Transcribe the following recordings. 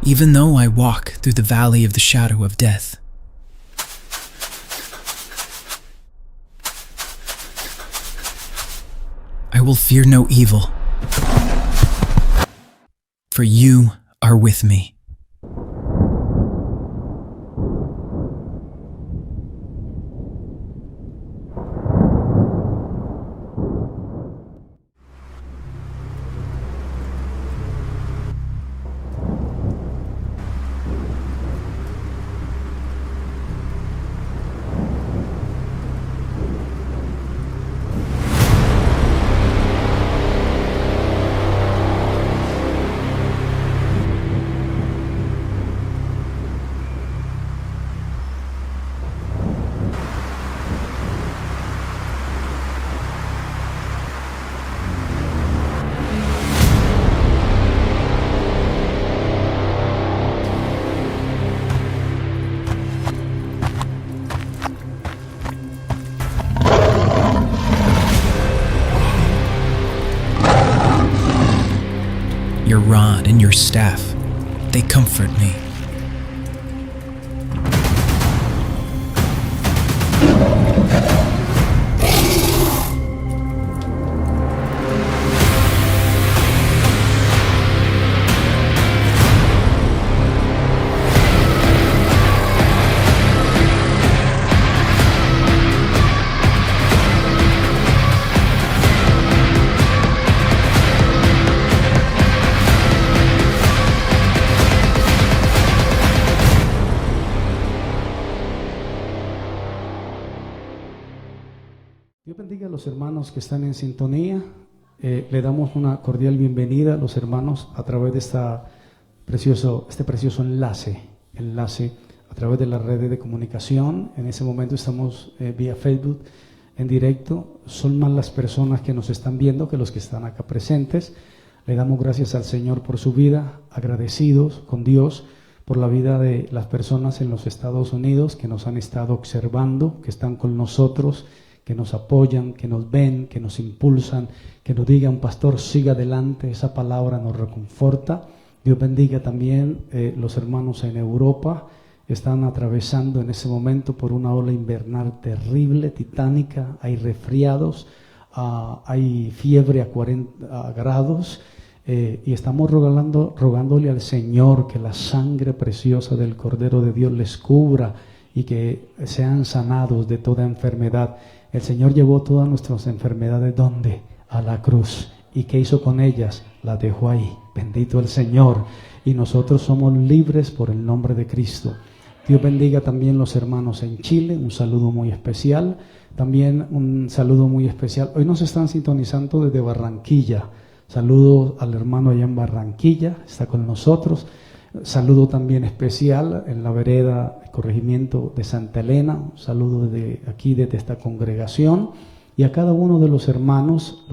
Even though I walk through the valley of the shadow of death, I will fear no evil, for you are with me. Your rod and your staff, they comfort me. Dios bendiga a los hermanos que están en sintonía. Le damos una cordial bienvenida a los hermanos a través de este precioso enlace a través de las redes de comunicación. En ese momento estamos vía Facebook en directo. Son más las personas que nos están viendo que los que están acá presentes. Le damos gracias al Señor por su vida, agradecidos con Dios por la vida de las personas en los Estados Unidos que nos han estado observando, que están con nosotros, que nos apoyan, que nos ven, que nos impulsan, que nos digan, pastor, siga adelante, esa palabra nos reconforta. Dios bendiga también los hermanos en Europa, están atravesando en ese momento por una ola invernal terrible, titánica, hay resfriados, hay fiebre a 40 grados y estamos rogándole al Señor que la sangre preciosa del Cordero de Dios les cubra y que sean sanados de toda enfermedad. El Señor llevó todas nuestras enfermedades, ¿dónde? A la cruz. ¿Y qué hizo con ellas? Las dejó ahí. Bendito el Señor. Y nosotros somos libres por el nombre de Cristo. Dios bendiga también los hermanos en Chile. Un saludo muy especial. También un saludo muy especial. Hoy nos están sintonizando desde Barranquilla. Saludo al hermano allá en Barranquilla. Está con nosotros. Saludo también especial en la vereda, el corregimiento de Santa Elena. Un saludo desde aquí, desde esta congregación. Y a cada uno de los hermanos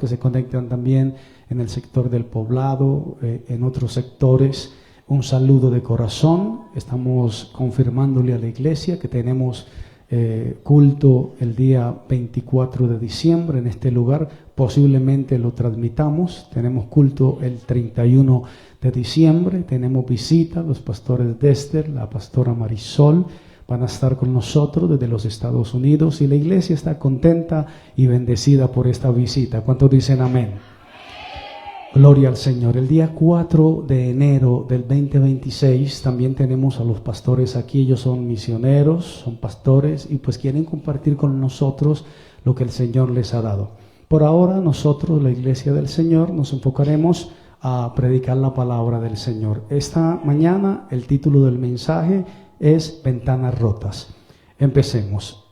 que se conectan también en el sector del Poblado, en otros sectores. Un saludo de corazón. Estamos confirmándole a la iglesia que tenemos culto el día 24 de diciembre en este lugar. Posiblemente lo transmitamos. Tenemos culto el 31 de diciembre. Tenemos visita. Los pastores Dexter, la pastora Marisol van a estar con nosotros desde los Estados Unidos y la iglesia está contenta y bendecida por esta visita. ¿Cuántos dicen amén? Gloria al Señor. El día 4 de enero del 2026 también tenemos a los pastores aquí. Ellos son misioneros, son pastores y pues quieren compartir con nosotros lo que el Señor les ha dado. Por ahora nosotros, la iglesia del Señor, nos enfocaremos a predicar la palabra del Señor. Esta mañana el título del mensaje es Ventanas Rotas. Empecemos.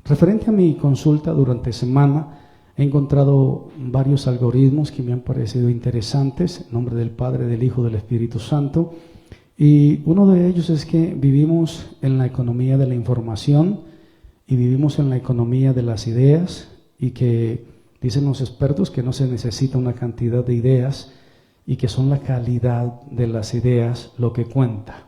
Referente a mi consulta durante semana, he encontrado varios algoritmos que me han parecido interesantes, en nombre del Padre, del Hijo, del Espíritu Santo. Y uno de ellos es que vivimos en la economía de la información y vivimos en la economía de las ideas y que dicen los expertos que no se necesita una cantidad de ideas y que son la calidad de las ideas lo que cuenta.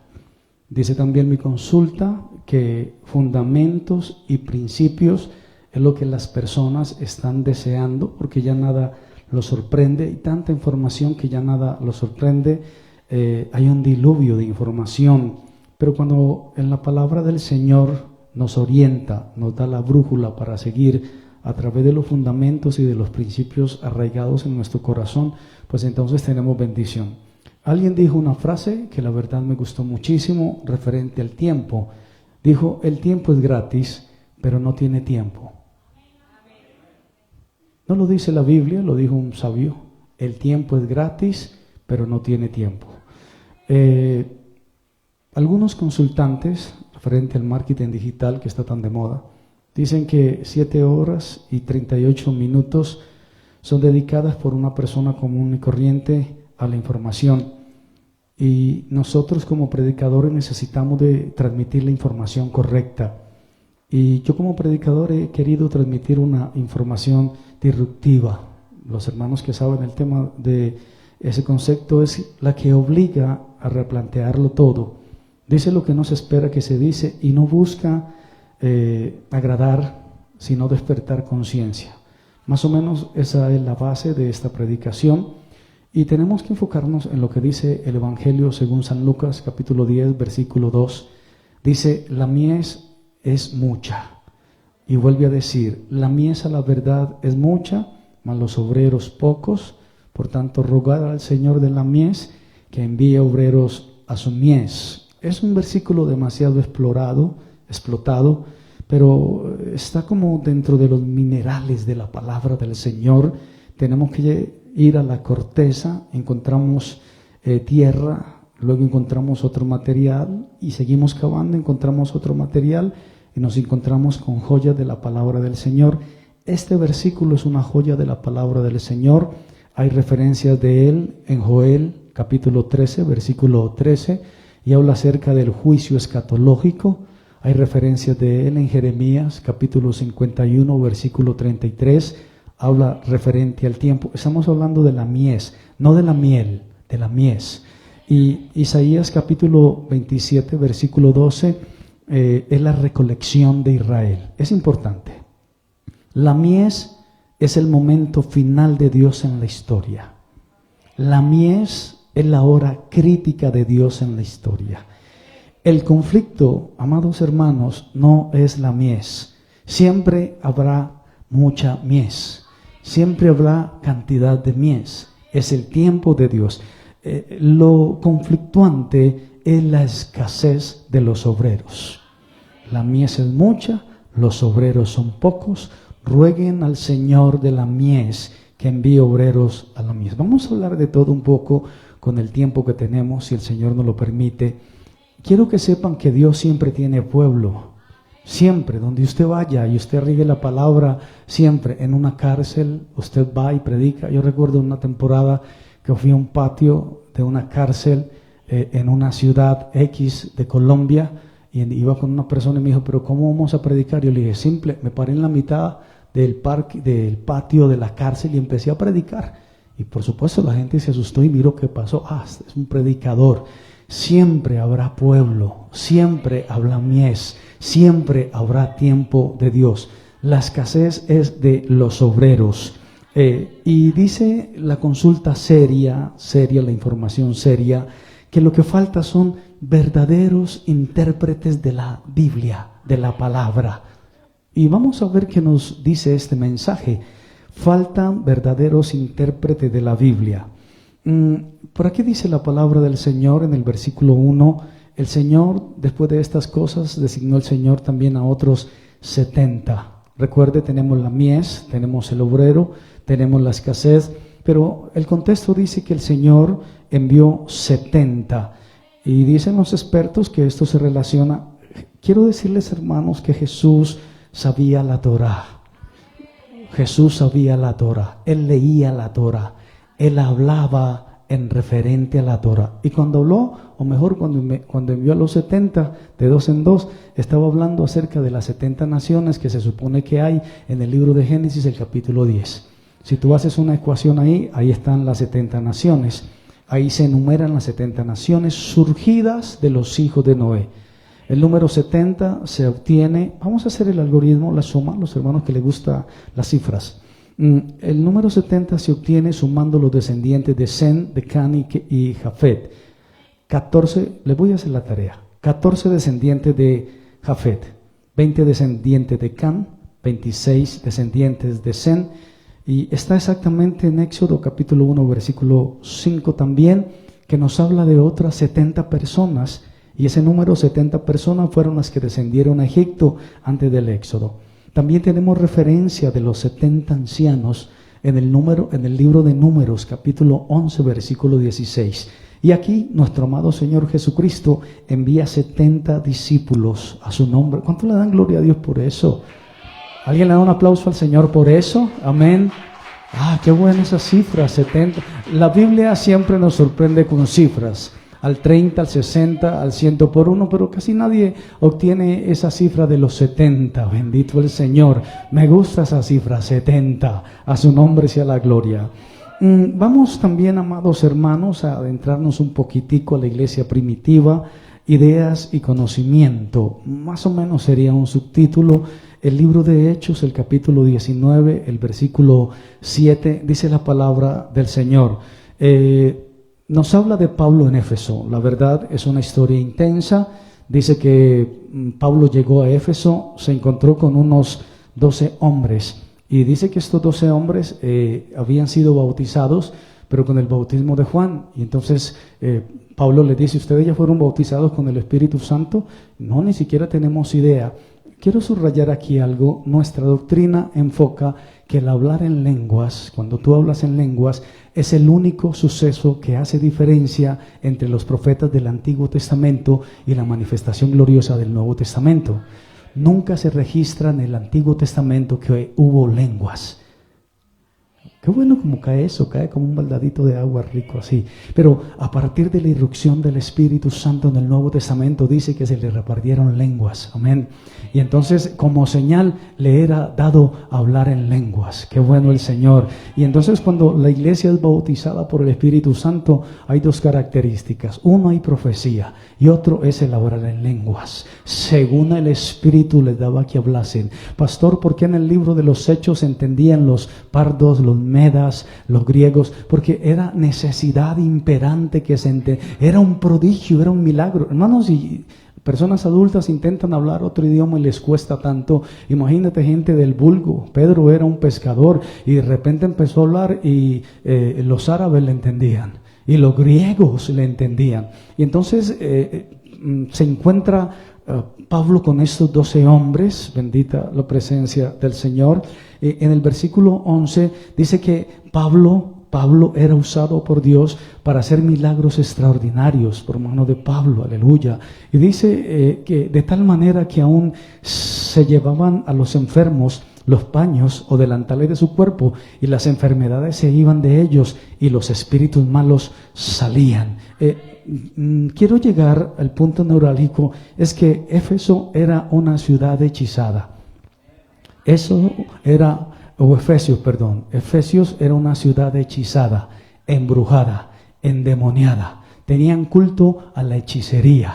Dice también mi consulta que fundamentos y principios es lo que las personas están deseando porque ya nada los sorprende y tanta información que ya nada los sorprende. hay un diluvio de información, pero cuando en la palabra del Señor nos orienta, nos da la brújula para seguir a través de los fundamentos y de los principios arraigados en nuestro corazón, pues entonces tenemos bendición. Alguien dijo una frase que la verdad me gustó muchísimo referente al tiempo. Dijo, el tiempo es gratis, pero no tiene tiempo. No lo dice la Biblia, lo dijo un sabio. El tiempo es gratis, pero no tiene tiempo. Algunos consultantes, referente al marketing digital que está tan de moda, dicen que 7 horas y 38 minutos son dedicadas por una persona común y corriente a la información. Y nosotros como predicadores necesitamos de transmitir la información correcta. Y yo como predicador he querido transmitir una información disruptiva. Los hermanos que saben el tema de ese concepto es la que obliga a replantearlo todo. Dice lo que no se espera que se dice y no busca agradar, sino despertar conciencia. Más o menos esa es la base de esta predicación y tenemos que enfocarnos en lo que dice el Evangelio según San Lucas capítulo 10 versículo 2. Dice, la mies es mucha. Y vuelve a decir, la mies a la verdad es mucha, mas los obreros pocos. Por tanto, rogad al Señor de la mies que envíe obreros a su mies. Es un versículo demasiado explotado, pero está como dentro de los minerales de la palabra del Señor. Tenemos que ir a la corteza, encontramos tierra, luego encontramos otro material y seguimos cavando, encontramos otro material y nos encontramos con joyas de la palabra del Señor. Este versículo es una joya de la palabra del Señor. Hay referencias de él en Joel capítulo 13, versículo 13, y habla acerca del juicio escatológico. Hay referencias de él en Jeremías capítulo 51, versículo 33, habla referente al tiempo. Estamos hablando de la mies, no de la miel, de la mies. Y Isaías capítulo 27, versículo 12, es la recolección de Israel. Es importante. La mies es el momento final de Dios en la historia. La mies es la hora crítica de Dios en la historia. El conflicto, amados hermanos, no es la mies. Siempre habrá mucha mies. Siempre habrá cantidad de mies. Es el tiempo de Dios. Lo conflictuante es la escasez de los obreros. La mies es mucha, los obreros son pocos. Rueguen al Señor de la mies que envíe obreros a la mies. Vamos a hablar de todo un poco con el tiempo que tenemos, si el Señor nos lo permite. Quiero que sepan que Dios siempre tiene pueblo. Siempre, donde usted vaya y usted riegue la palabra, siempre en una cárcel, usted va y predica. Yo recuerdo una temporada que fui a un patio de una cárcel en una ciudad X de Colombia y iba con una persona y me dijo, pero ¿cómo vamos a predicar? Yo le dije, simple, me paré en la mitad del patio de la cárcel y empecé a predicar. Y por supuesto la gente se asustó y miró qué pasó. Es un predicador. Siempre habrá pueblo, siempre habrá mies, siempre habrá tiempo de Dios. La escasez es de los obreros. Y dice la consulta seria, la información seria, que lo que falta son verdaderos intérpretes de la Biblia, de la palabra. Y vamos a ver qué nos dice este mensaje. Faltan verdaderos intérpretes de la Biblia. Por aquí dice la palabra del Señor en el versículo 1. El Señor, después de estas cosas, designó el Señor también a otros 70. Recuerde, tenemos la mies, tenemos el obrero, tenemos la escasez, pero el contexto dice que el Señor envió 70. Y dicen los expertos que esto se relaciona. Quiero decirles, hermanos, que Jesús sabía la Torá. Jesús sabía la Torá, Él leía la Torá, Él hablaba en referente a la Torá. Y cuando habló, o mejor cuando envió a los 70, de dos en dos, estaba hablando acerca de las 70 naciones que se supone que hay en el libro de Génesis, el capítulo 10. Si tú haces una ecuación ahí están las 70 naciones. Ahí se enumeran las 70 naciones surgidas de los hijos de Noé. El número 70 se obtiene, vamos a hacer el algoritmo, la suma, los hermanos que les gustan las cifras. El número 70 se obtiene sumando los descendientes de Sem, de Can y Jafet. 14, les voy a hacer la tarea, 14 descendientes de Jafet, 20 descendientes de Can, 26 descendientes de Sen, y está exactamente en Éxodo capítulo 1, versículo 5 también, que nos habla de otras 70 personas, y ese número 70 personas fueron las que descendieron a Egipto antes del Éxodo. También tenemos referencia de los 70 ancianos en el libro de Números, capítulo 11, versículo 16. Y aquí nuestro amado Señor Jesucristo envía 70 discípulos a su nombre. ¿Cuánto le dan gloria a Dios por eso? ¿Alguien le da un aplauso al Señor por eso? Amén. Qué buena esa cifra, 70. La Biblia siempre nos sorprende con cifras. Al 30, al 60, al 100 por uno, pero casi nadie obtiene esa cifra de los 70. Bendito el Señor. Me gusta esa cifra, 70. A su nombre sea la gloria. Vamos también, amados hermanos, a adentrarnos un poquitico a la iglesia primitiva, ideas y conocimiento. Más o menos sería un subtítulo. El libro de Hechos, el capítulo 19, el versículo 7, dice la palabra del Señor. Nos habla de Pablo en Éfeso. La verdad es una historia intensa. Dice que Pablo llegó a Éfeso, se encontró con unos 12 hombres. Y dice que estos 12 hombres habían sido bautizados, pero con el bautismo de Juan. Y entonces Pablo les dice, ¿ustedes ya fueron bautizados con el Espíritu Santo? No, ni siquiera tenemos idea. Quiero subrayar aquí algo. Nuestra doctrina enfoca que el hablar en lenguas, cuando tú hablas en lenguas, es el único suceso que hace diferencia entre los profetas del Antiguo Testamento y la manifestación gloriosa del Nuevo Testamento. Nunca se registra en el Antiguo Testamento que hubo lenguas. Qué bueno como cae eso, cae como un baldadito de agua rico así. Pero a partir de la irrupción del Espíritu Santo en el Nuevo Testamento dice que se le repartieron lenguas. Amén. Y entonces como señal le era dado hablar en lenguas. Qué bueno el Señor. Y entonces cuando la iglesia es bautizada por el Espíritu Santo hay dos características. Uno, hay profecía y otro es el hablar en lenguas. Según el Espíritu les daba que hablasen. Pastor, ¿por qué en el libro de los Hechos entendían los pardos, los medas, los griegos? Porque era necesidad imperante que se entendía. Era un prodigio, era un milagro. Hermanos, y personas adultas intentan hablar otro idioma y les cuesta tanto. Imagínate gente del vulgo. Pedro era un pescador y de repente empezó a hablar y los árabes le entendían y los griegos le entendían. Y entonces se encuentra Pablo con estos 12 hombres, bendita la presencia del Señor. En el versículo 11 dice que Pablo era usado por Dios para hacer milagros extraordinarios por mano de Pablo, aleluya. Y dice que de tal manera que aún se llevaban a los enfermos los paños o delantales de su cuerpo y las enfermedades se iban de ellos y los espíritus malos salían. Quiero llegar al punto neurálgico, es que Éfeso era una ciudad hechizada. Efesios era una ciudad hechizada, embrujada, endemoniada. Tenían culto a la hechicería,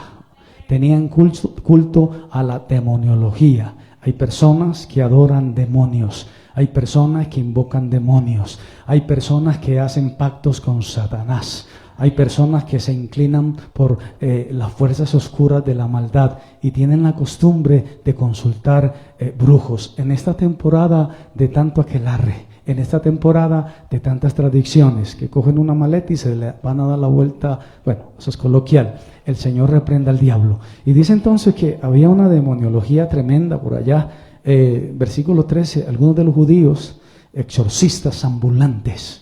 tenían culto a la demoniología. Hay personas que adoran demonios, hay personas que invocan demonios, hay personas que hacen pactos con Satanás. Hay personas que se inclinan por las fuerzas oscuras de la maldad y tienen la costumbre de consultar brujos. En esta temporada de tanto aquelarre, en esta temporada de tantas tradiciones que cogen una maleta y se le van a dar la vuelta, bueno, eso es coloquial, el Señor reprenda al diablo. Y dice entonces que había una demoniología tremenda por allá. Versículo 13, algunos de los judíos, exorcistas ambulantes.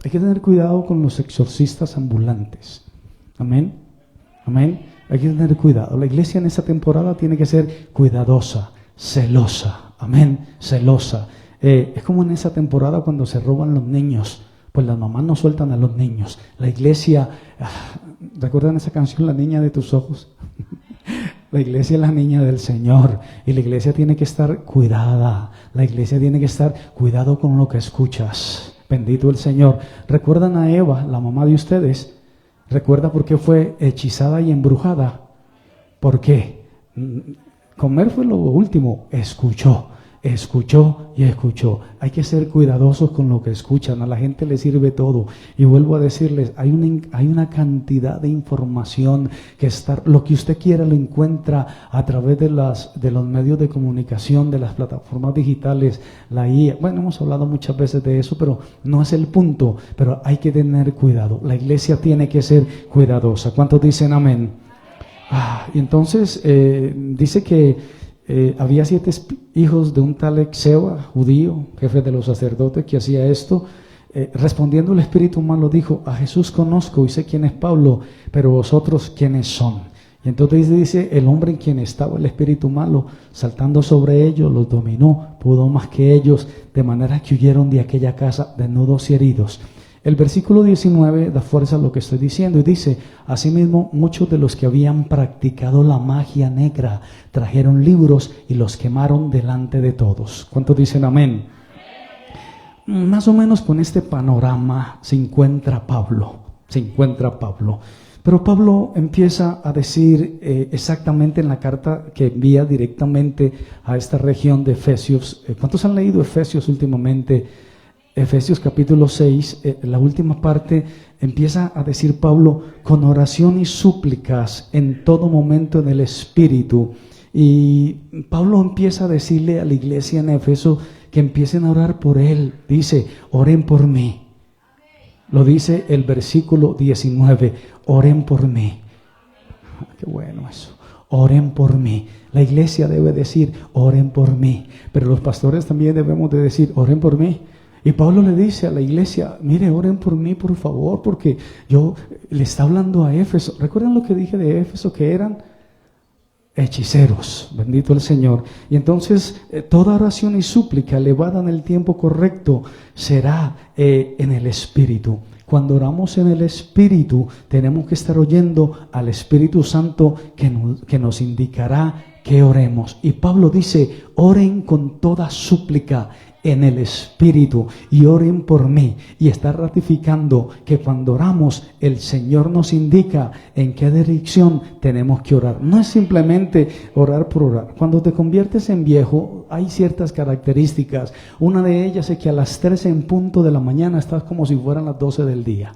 Hay que tener cuidado con los exorcistas ambulantes. Amén. Amén. Hay que tener cuidado. La iglesia en esta temporada tiene que ser cuidadosa, celosa. Amén. Celosa. Es como en esa temporada cuando se roban los niños. Pues las mamás no sueltan a los niños. La iglesia, ¿recuerdan esa canción, La niña de tus ojos? La iglesia es la niña del Señor y la iglesia tiene que estar cuidada. La iglesia tiene que estar cuidado con lo que escuchas. Bendito el Señor. ¿Recuerdan a Eva, la mamá de ustedes? ¿Recuerda por qué fue hechizada y embrujada? ¿Por qué? Comer fue lo último. Escuchó. escuchó y escuchó. Hay que ser cuidadosos con lo que escuchan. A la gente le sirve todo. Y vuelvo a decirles, hay una cantidad de información que está, lo que usted quiera lo encuentra a través de los medios de comunicación, de las plataformas digitales, la IA. Bueno, hemos hablado muchas veces de eso, pero no es el punto. Pero hay que tener cuidado. La iglesia tiene que ser cuidadosa. ¿Cuántos dicen amén? Y entonces dice que había 7 hijos de un tal Exeba, judío, jefe de los sacerdotes, que hacía esto. Respondiendo el espíritu malo dijo: a Jesús conozco y sé quién es Pablo, pero vosotros quiénes son. Y entonces dice: el hombre en quien estaba el espíritu malo, saltando sobre ellos, los dominó, pudo más que ellos, de manera que huyeron de aquella casa desnudos y heridos. El versículo 19 da fuerza a lo que estoy diciendo y dice: asimismo, muchos de los que habían practicado la magia negra trajeron libros y los quemaron delante de todos. ¿Cuántos dicen amén? Más o menos con este panorama se encuentra Pablo. Pero Pablo empieza a decir exactamente en la carta que envía directamente a esta región de Efesios. ¿Cuántos han leído Efesios últimamente? Efesios capítulo 6, la última parte, empieza a decir Pablo: con oración y súplicas en todo momento en el Espíritu. Y Pablo empieza a decirle a la iglesia en Éfeso que empiecen a orar por él. Dice: oren por mí. Lo dice el versículo 19, oren por mí. Qué bueno eso. Oren por mí. La iglesia debe decir: oren por mí. Pero los pastores también debemos de decir: oren por mí. Y Pablo le dice a la iglesia: mire, oren por mí, por favor, porque yo le está hablando a Éfeso. ¿Recuerdan lo que dije de Éfeso? Que eran hechiceros, bendito el Señor. Y entonces toda oración y súplica elevada en el tiempo correcto será en el Espíritu. Cuando oramos en el Espíritu, tenemos que estar oyendo al Espíritu Santo que nos indicará que oremos. Y Pablo dice: oren con toda súplica en el Espíritu y oren por mí. Y está ratificando que cuando oramos, el Señor nos indica en qué dirección tenemos que orar. No es simplemente orar por orar. Cuando te conviertes en viejo, hay ciertas características. Una de ellas es que a las 13 en punto de la mañana estás como si fueran las 12 del día.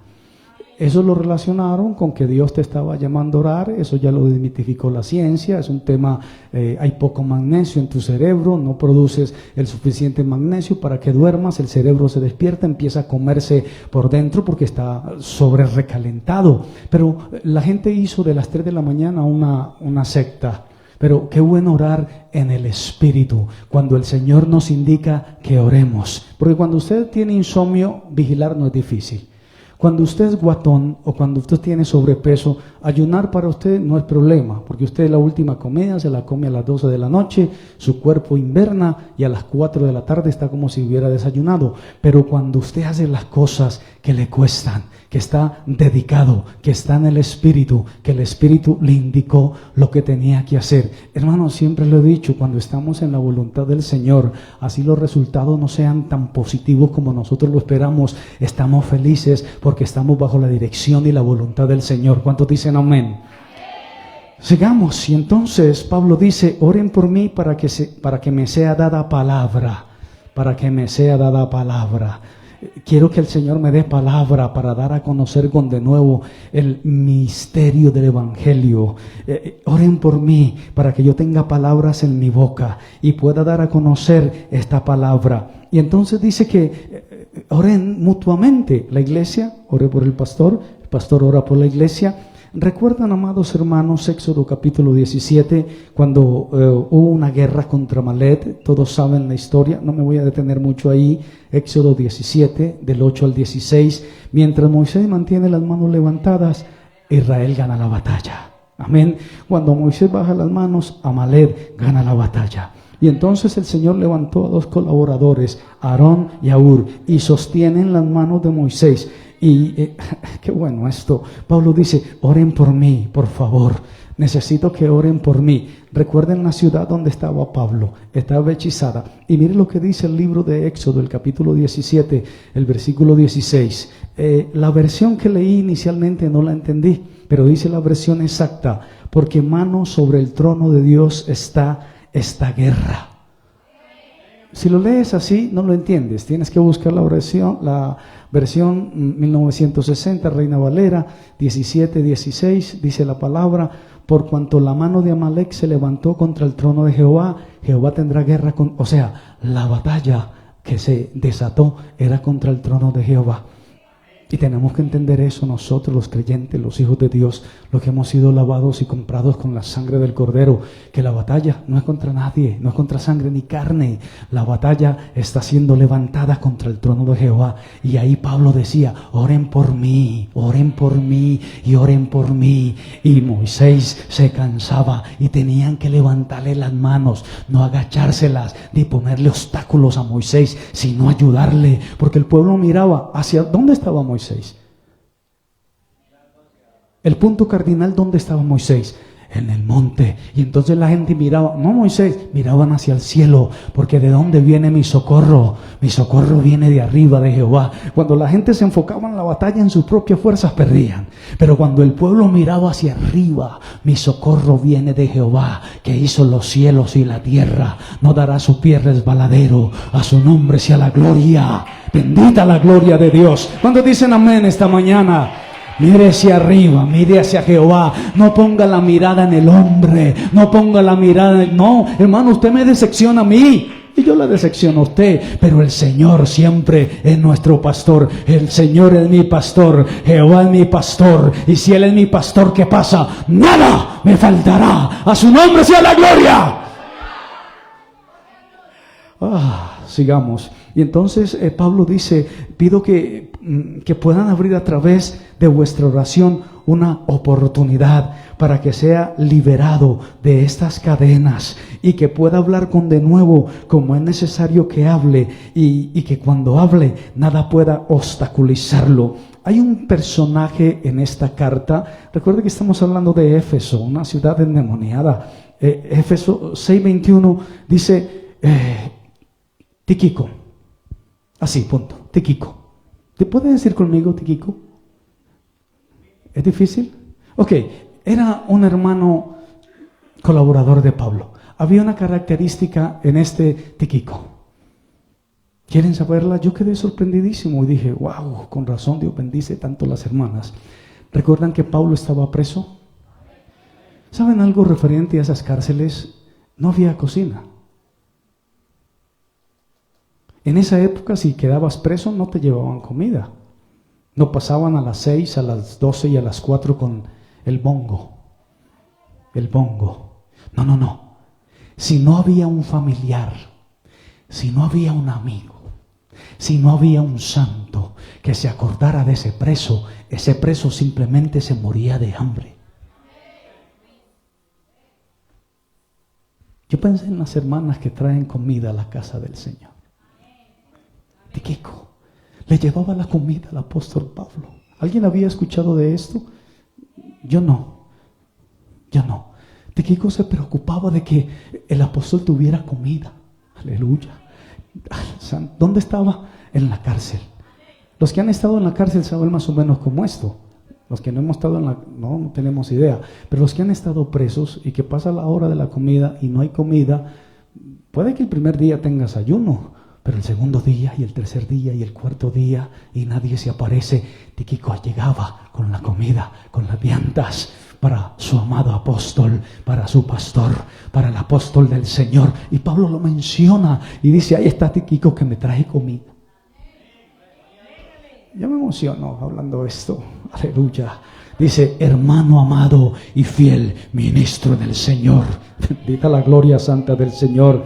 Eso lo relacionaron con que Dios te estaba llamando a orar. Eso ya lo desmitificó la ciencia. Es un tema, hay poco magnesio en tu cerebro, no produces el suficiente magnesio para que duermas. El cerebro se despierta, empieza a comerse por dentro porque está sobre recalentado. Pero la gente hizo de las 3 de la mañana una secta. Pero qué bueno orar en el Espíritu, cuando el Señor nos indica que oremos. Porque cuando usted tiene insomnio, vigilar no es difícil. Cuando usted es guatón o cuando usted tiene sobrepeso, ayunar para usted no es problema, porque usted la última comida se la come a las 12 de la noche, su cuerpo inverna y a las 4 de la tarde está como si hubiera desayunado. Pero cuando usted hace las cosas que le cuestan, que está dedicado, que está en el Espíritu, que el Espíritu le indicó lo que tenía que hacer. Hermanos, siempre lo he dicho, cuando estamos en la voluntad del Señor, así los resultados no sean tan positivos como nosotros lo esperamos, estamos felices porque estamos bajo la dirección y la voluntad del Señor. ¿Cuántos dicen amén? Sigamos. Y entonces Pablo dice: oren por mí para que me sea dada palabra, para que me sea dada palabra. Quiero que el Señor me dé palabra para dar a conocer con de nuevo el misterio del Evangelio. Oren por mí para que yo tenga palabras en mi boca y pueda dar a conocer esta palabra. Y entonces dice que oren mutuamente. La iglesia ore por el pastor ora por la iglesia. ¿Recuerdan, amados hermanos, Éxodo capítulo 17, cuando hubo una guerra contra Amalek? Todos saben la historia, no me voy a detener mucho ahí. Éxodo 17, del 8 al 16. Mientras Moisés mantiene las manos levantadas, Israel gana la batalla. Amén. Cuando Moisés baja las manos, Amalek gana la batalla. Y entonces el Señor levantó a 2 colaboradores, Aarón y Hur, y sostienen las manos de Moisés. Y qué bueno esto. Pablo dice: oren por mí, por favor. Necesito que oren por mí. Recuerden la ciudad donde estaba Pablo. Estaba hechizada. Y miren lo que dice el libro de Éxodo, el capítulo 17, el versículo 16. La versión que leí inicialmente no la entendí, pero dice la versión exacta: porque mano sobre el trono de Dios está esta guerra. Si lo lees así, no lo entiendes. Tienes que buscar la versión 1960, Reina Valera, 17:16, dice la palabra: por cuanto la mano de Amalek se levantó contra el trono de Jehová, Jehová tendrá guerra con... O sea, la batalla que se desató era contra el trono de Jehová. Y tenemos que entender eso nosotros, los creyentes, los hijos de Dios, los que hemos sido lavados y comprados con la sangre del Cordero, que la batalla no es contra nadie, no es contra sangre ni carne. La batalla está siendo levantada contra el trono de Jehová. Y ahí Pablo decía: oren por mí y oren por mí. Y Moisés se cansaba y tenían que levantarle las manos, no agachárselas ni ponerle obstáculos a Moisés, sino ayudarle, porque el pueblo miraba hacia dónde estaba Moisés. El punto cardinal, ¿dónde estaba Moisés? En el monte. Y entonces la gente miraba, no Moisés, miraban hacia el cielo, porque ¿de dónde viene mi socorro? Mi socorro viene de arriba, de Jehová. Cuando la gente se enfocaba en la batalla, en sus propias fuerzas, perdían. Pero cuando el pueblo miraba hacia arriba, mi socorro viene de Jehová, que hizo los cielos y la tierra. No dará su pie resbaladero, a su nombre sea la gloria. Bendita la gloria de Dios. ¿Cuándo dicen amén esta mañana? Mire hacia arriba, mire hacia Jehová. No ponga la mirada en el hombre. No ponga la mirada en... No, hermano, usted me decepciona a mí y yo la decepciono a usted. Pero el Señor siempre es nuestro pastor. El Señor es mi pastor. Jehová es mi pastor. Y si Él es mi pastor, ¿qué pasa? Nada me faltará. A su nombre sea la gloria. Sigamos. Y entonces Pablo dice: pido que puedan abrir a través de vuestra oración una oportunidad para que sea liberado de estas cadenas y que pueda hablar con denuedo como es necesario que hable, y que cuando hable nada pueda obstaculizarlo. Hay un personaje en esta carta. Recuerde que estamos hablando de Éfeso, una ciudad endemoniada. Éfeso 6:21 dice Tíquico. Así, punto. Tíquico. ¿Te puedes decir conmigo Tíquico? ¿Es difícil? Ok, era un hermano colaborador de Pablo. Había una característica en este Tíquico. ¿Quieren saberla? Yo quedé sorprendidísimo y dije: wow, con razón Dios bendice tanto las hermanas. ¿Recuerdan que Pablo estaba preso? ¿Saben algo referente a esas cárceles? No había cocina. En esa época, si quedabas preso, no te llevaban comida. No pasaban a las 6, a las 12 y a las 4 con el bongo. El bongo. No. Si no había un familiar, si no había un amigo, si no había un santo que se acordara de ese preso simplemente se moría de hambre. Yo pensé en las hermanas que traen comida a la casa del Señor. Tíquico le llevaba la comida al apóstol Pablo. ¿Alguien había escuchado de esto? Yo no. Tíquico se preocupaba de que el apóstol tuviera comida. Aleluya. ¿Dónde estaba? En la cárcel. Los que han estado en la cárcel saben más o menos como esto. Los que no hemos estado no tenemos idea. Pero los que han estado presos y que pasa la hora de la comida y no hay comida, puede que el primer día tengas ayuno, pero el segundo día y el tercer día y el cuarto día y nadie se aparece. Tíquico llegaba con la comida, con las viandas para su amado apóstol, para su pastor, para el apóstol del Señor. Y Pablo lo menciona y dice: ahí está Tíquico que me trae comida. Yo me emociono hablando esto. Aleluya. Dice: hermano amado y fiel ministro del Señor. Bendita la gloria santa del Señor.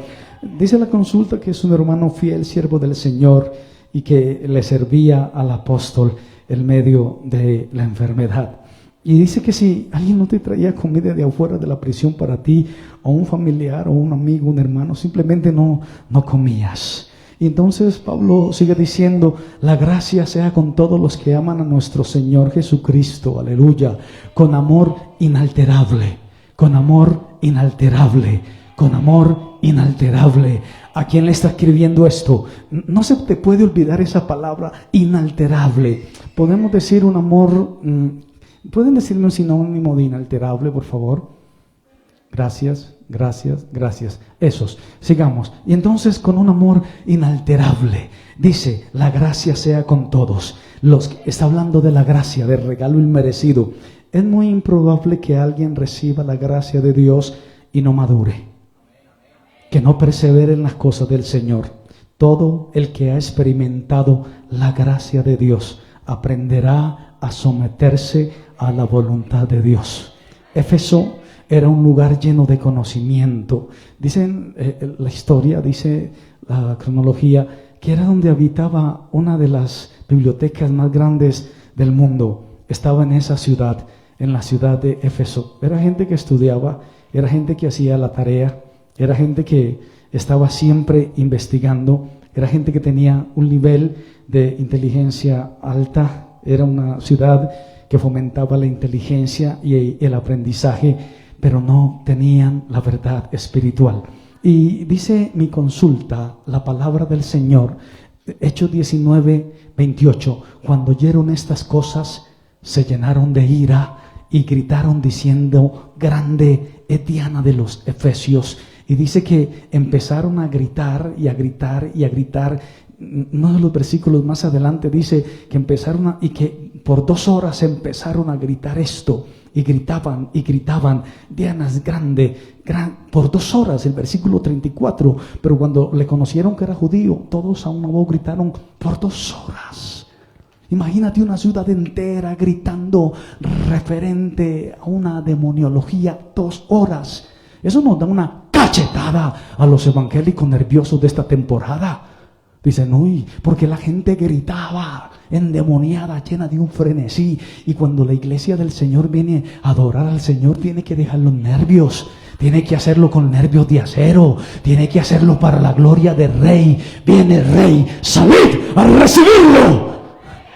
Dice la consulta que es un hermano fiel, siervo del Señor, y que le servía al apóstol en medio de la enfermedad. Y dice que si alguien no te traía comida de afuera de la prisión para ti, o un familiar, o un amigo, un hermano, simplemente no comías. Y entonces Pablo sigue diciendo: la gracia sea con todos los que aman a nuestro Señor Jesucristo, aleluya, con amor inalterable, con amor inalterable, con amor inalterable. ¿A quién le está escribiendo esto? No se te puede olvidar esa palabra, inalterable. Podemos decir un amor, ¿pueden decirme un sinónimo de inalterable, por favor? Gracias. gracias, gracias. Esos, sigamos. Y entonces con un amor inalterable, dice, la gracia sea con todos. Está hablando de la gracia, del regalo inmerecido. Es muy improbable que alguien reciba la gracia de Dios y no madure, que no persevere en las cosas del Señor. Todo el que ha experimentado la gracia de Dios aprenderá a someterse a la voluntad de Dios. Éfeso era un lugar lleno de conocimiento. Dicen la historia, dice la cronología, que era donde habitaba una de las bibliotecas más grandes del mundo. Estaba en esa ciudad, en la ciudad de Éfeso. Era gente que estudiaba, era gente que hacía la tarea, era gente que estaba siempre investigando, era gente que tenía un nivel de inteligencia alta. Era una ciudad que fomentaba la inteligencia y el aprendizaje, pero no tenían la verdad espiritual. Y dice mi consulta, la palabra del Señor, Hechos 19:28, cuando oyeron estas cosas, se llenaron de ira y gritaron diciendo, grande es Diana de los Efesios. Y dice que empezaron a gritar y a gritar y a gritar. Uno de los versículos más adelante dice que empezaron y que por 2 horas empezaron a gritar esto. Y gritaban, Diana es grande, por 2 horas, el versículo 34. Pero cuando le conocieron que era judío, todos a una voz gritaron por 2 horas. Imagínate una ciudad entera gritando referente a una demoniología, 2 horas. Eso nos da una cachetada a los evangélicos nerviosos de esta temporada. Dicen, uy, porque la gente gritaba endemoniada, llena de un frenesí. Y cuando la iglesia del Señor viene a adorar al Señor, tiene que dejar los nervios. Tiene que hacerlo con nervios de acero. Tiene que hacerlo para la gloria del Rey. Viene el Rey, salid a recibirlo.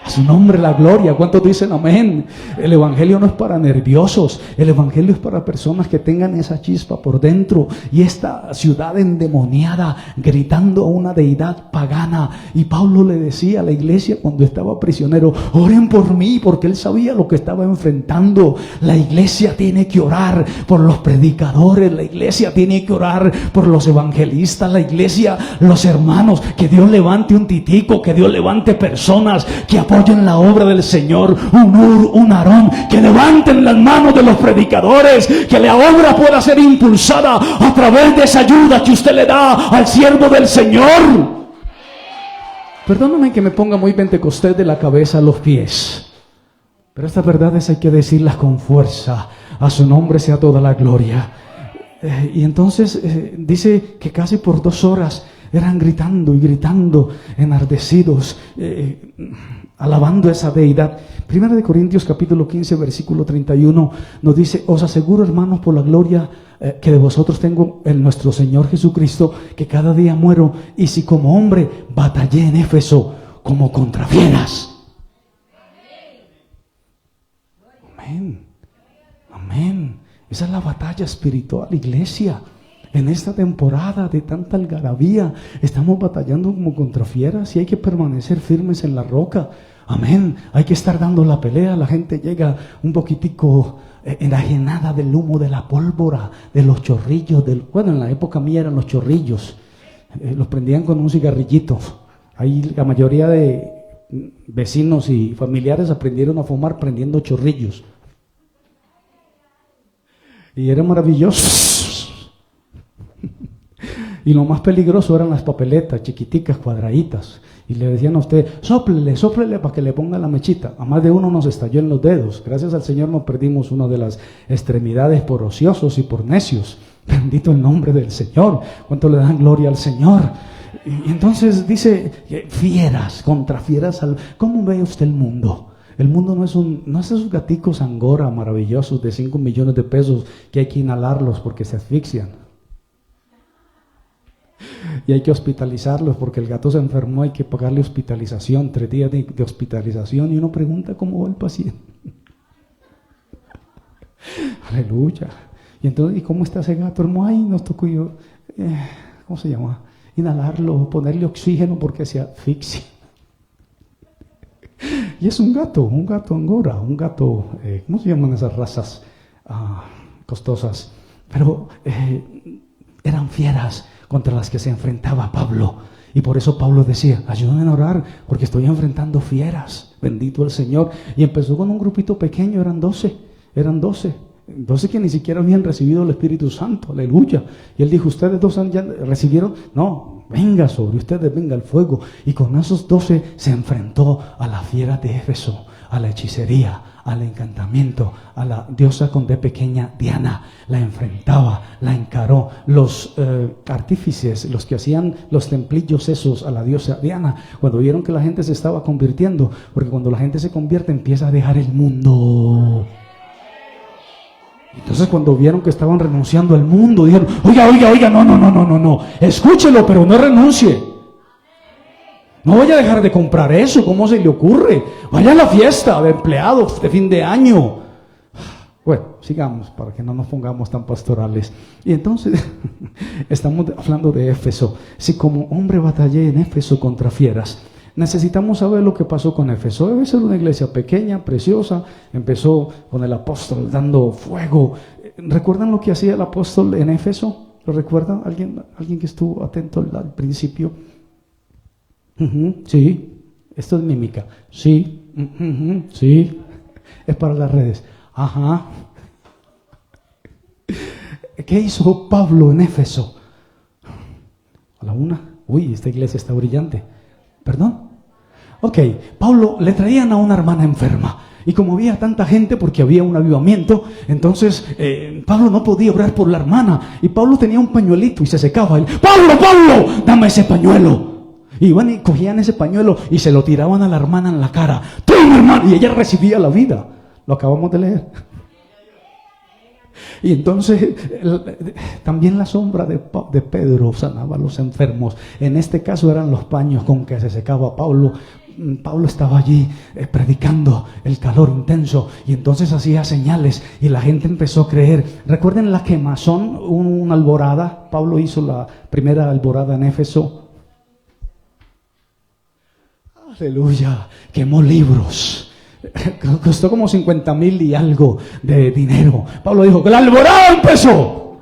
A su nombre la gloria. ¿Cuántos dicen amén? El evangelio no es para nerviosos. El evangelio es para personas que tengan esa chispa por dentro. Y esta ciudad endemoniada gritando a una deidad pagana. Y Pablo le decía a la iglesia cuando estaba prisionero, oren por mí, porque él sabía lo que estaba enfrentando. La iglesia tiene que orar por los predicadores. La iglesia tiene que orar por los evangelistas. La iglesia, los hermanos, que Dios levante un Titico, que Dios levante personas que apoyen la obra del Señor, un Ur, un Aarón, que levanten las manos de los predicadores, que la obra pueda ser impulsada a través de esa ayuda que usted le da al siervo del Señor. Perdóname que me ponga muy pentecostés de la cabeza a los pies, pero estas verdades hay que decirlas con fuerza. A su nombre sea toda la gloria. Y entonces dice que casi por 2 horas eran gritando y gritando, enardecidos, alabando a esa deidad. Primera de Corintios capítulo 15 versículo 31 nos dice, os aseguro hermanos por la gloria que de vosotros tengo en nuestro Señor Jesucristo, que cada día muero, y si como hombre batallé en Éfeso como contra fieras. Amén, amén. Esa es la batalla espiritual, iglesia. En esta temporada de tanta algarabía estamos batallando como contra fieras y hay que permanecer firmes en la roca. Amén. Hay que estar dando la pelea. La gente llega un poquitico enajenada del humo de la pólvora, de los chorrillos. Bueno, en la época mía eran los chorrillos. Los prendían con un cigarrillito. Ahí la mayoría de vecinos y familiares aprendieron a fumar prendiendo chorrillos. Y era maravilloso. Y lo más peligroso eran las papeletas chiquiticas, cuadraditas. Y le decían a usted, sóplele para que le ponga la mechita. A más de uno nos estalló en los dedos. Gracias al Señor no perdimos una de las extremidades por ociosos y por necios. Bendito el nombre del Señor. ¿Cuánto le dan gloria al Señor? Y entonces dice, fieras, contra fieras. ¿Cómo ve usted el mundo? El mundo no es esos gaticos angora maravillosos de 5 millones de pesos que hay que inhalarlos porque se asfixian. Y hay que hospitalizarlos porque el gato se enfermó, hay que pagarle hospitalización, 3 días de hospitalización, y uno pregunta cómo va el paciente. Aleluya. Y entonces, ¿y cómo está ese gato? Hermano, ay, nos tocó ¿cómo se llama? Inhalarlo, ponerle oxígeno porque se asfixia. Y es un gato angora, un gato, ¿cómo se llaman esas razas costosas? pero eran fieras contra las que se enfrentaba Pablo. Y por eso Pablo decía, ayúdenme a orar porque estoy enfrentando fieras. Bendito el Señor. Y empezó con un grupito pequeño, eran 12 que ni siquiera habían recibido el Espíritu Santo, aleluya. Y él dijo, ¿ustedes dos ya recibieron? No, venga sobre ustedes, venga el fuego. Y con esos 12 se enfrentó a la fiera de Éfeso, a la hechicería, al encantamiento, a la diosa con D pequeña Diana. La enfrentaba, la encaró. Los artífices, los que hacían los templillos esos a la diosa Diana, cuando vieron que la gente se estaba convirtiendo, porque cuando la gente se convierte empieza a dejar el mundo. Entonces cuando vieron que estaban renunciando al mundo, dijeron, oiga, no, escúchelo, pero no renuncie. No vaya a dejar de comprar eso, ¿cómo se le ocurre? Vaya a la fiesta de empleados de fin de año. Bueno, sigamos para que no nos pongamos tan pastorales. Y entonces, estamos hablando de Éfeso. Si como hombre batallé en Éfeso contra fieras, necesitamos saber lo que pasó con Éfeso. Éfeso era una iglesia pequeña, preciosa. Empezó con el apóstol dando fuego. ¿Recuerdan lo que hacía el apóstol en Éfeso? ¿Lo recuerdan? ¿Alguien que estuvo atento al principio? Sí. Esto es mímica. Sí. Sí. Es para las redes. Ajá. ¿Qué hizo Pablo en Éfeso? A la una. Uy, esta iglesia está brillante. ¿Perdón? Ok, Pablo le traían a una hermana enferma. Y como había tanta gente, porque había un avivamiento, entonces Pablo no podía orar por la hermana. Y Pablo tenía un pañuelito y se secaba. Él, Pablo, dame ese pañuelo. Y iban y cogían ese pañuelo y se lo tiraban a la hermana en la cara. ¡Toma, hermano! Y ella recibía la vida. Lo acabamos de leer. Y entonces también la sombra de Pedro sanaba a los enfermos. En este caso eran los paños con que se secaba Pablo. Pablo estaba allí predicando el calor intenso y entonces hacía señales y la gente empezó a creer. Recuerden la quemazón, una alborada. Pablo hizo la primera alborada en Éfeso. Aleluya, quemó libros. Costó como 50,000 y algo de dinero. Pablo dijo que la alborada empezó.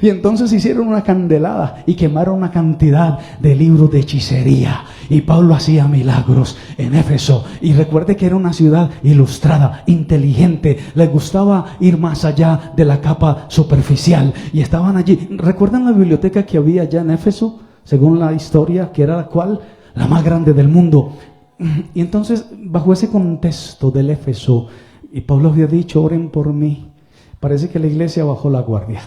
Y entonces hicieron una candelada y quemaron una cantidad de libros de hechicería. Y Pablo hacía milagros en Éfeso. Y recuerde que era una ciudad ilustrada, inteligente. Les gustaba ir más allá de la capa superficial. Y estaban allí. ¿Recuerdan la biblioteca que había allá en Éfeso? Según la historia, que era la cual, la más grande del mundo. Y entonces, bajo ese contexto del Éfeso, y Pablo había dicho, oren por mí. Parece que la iglesia bajó la guardia.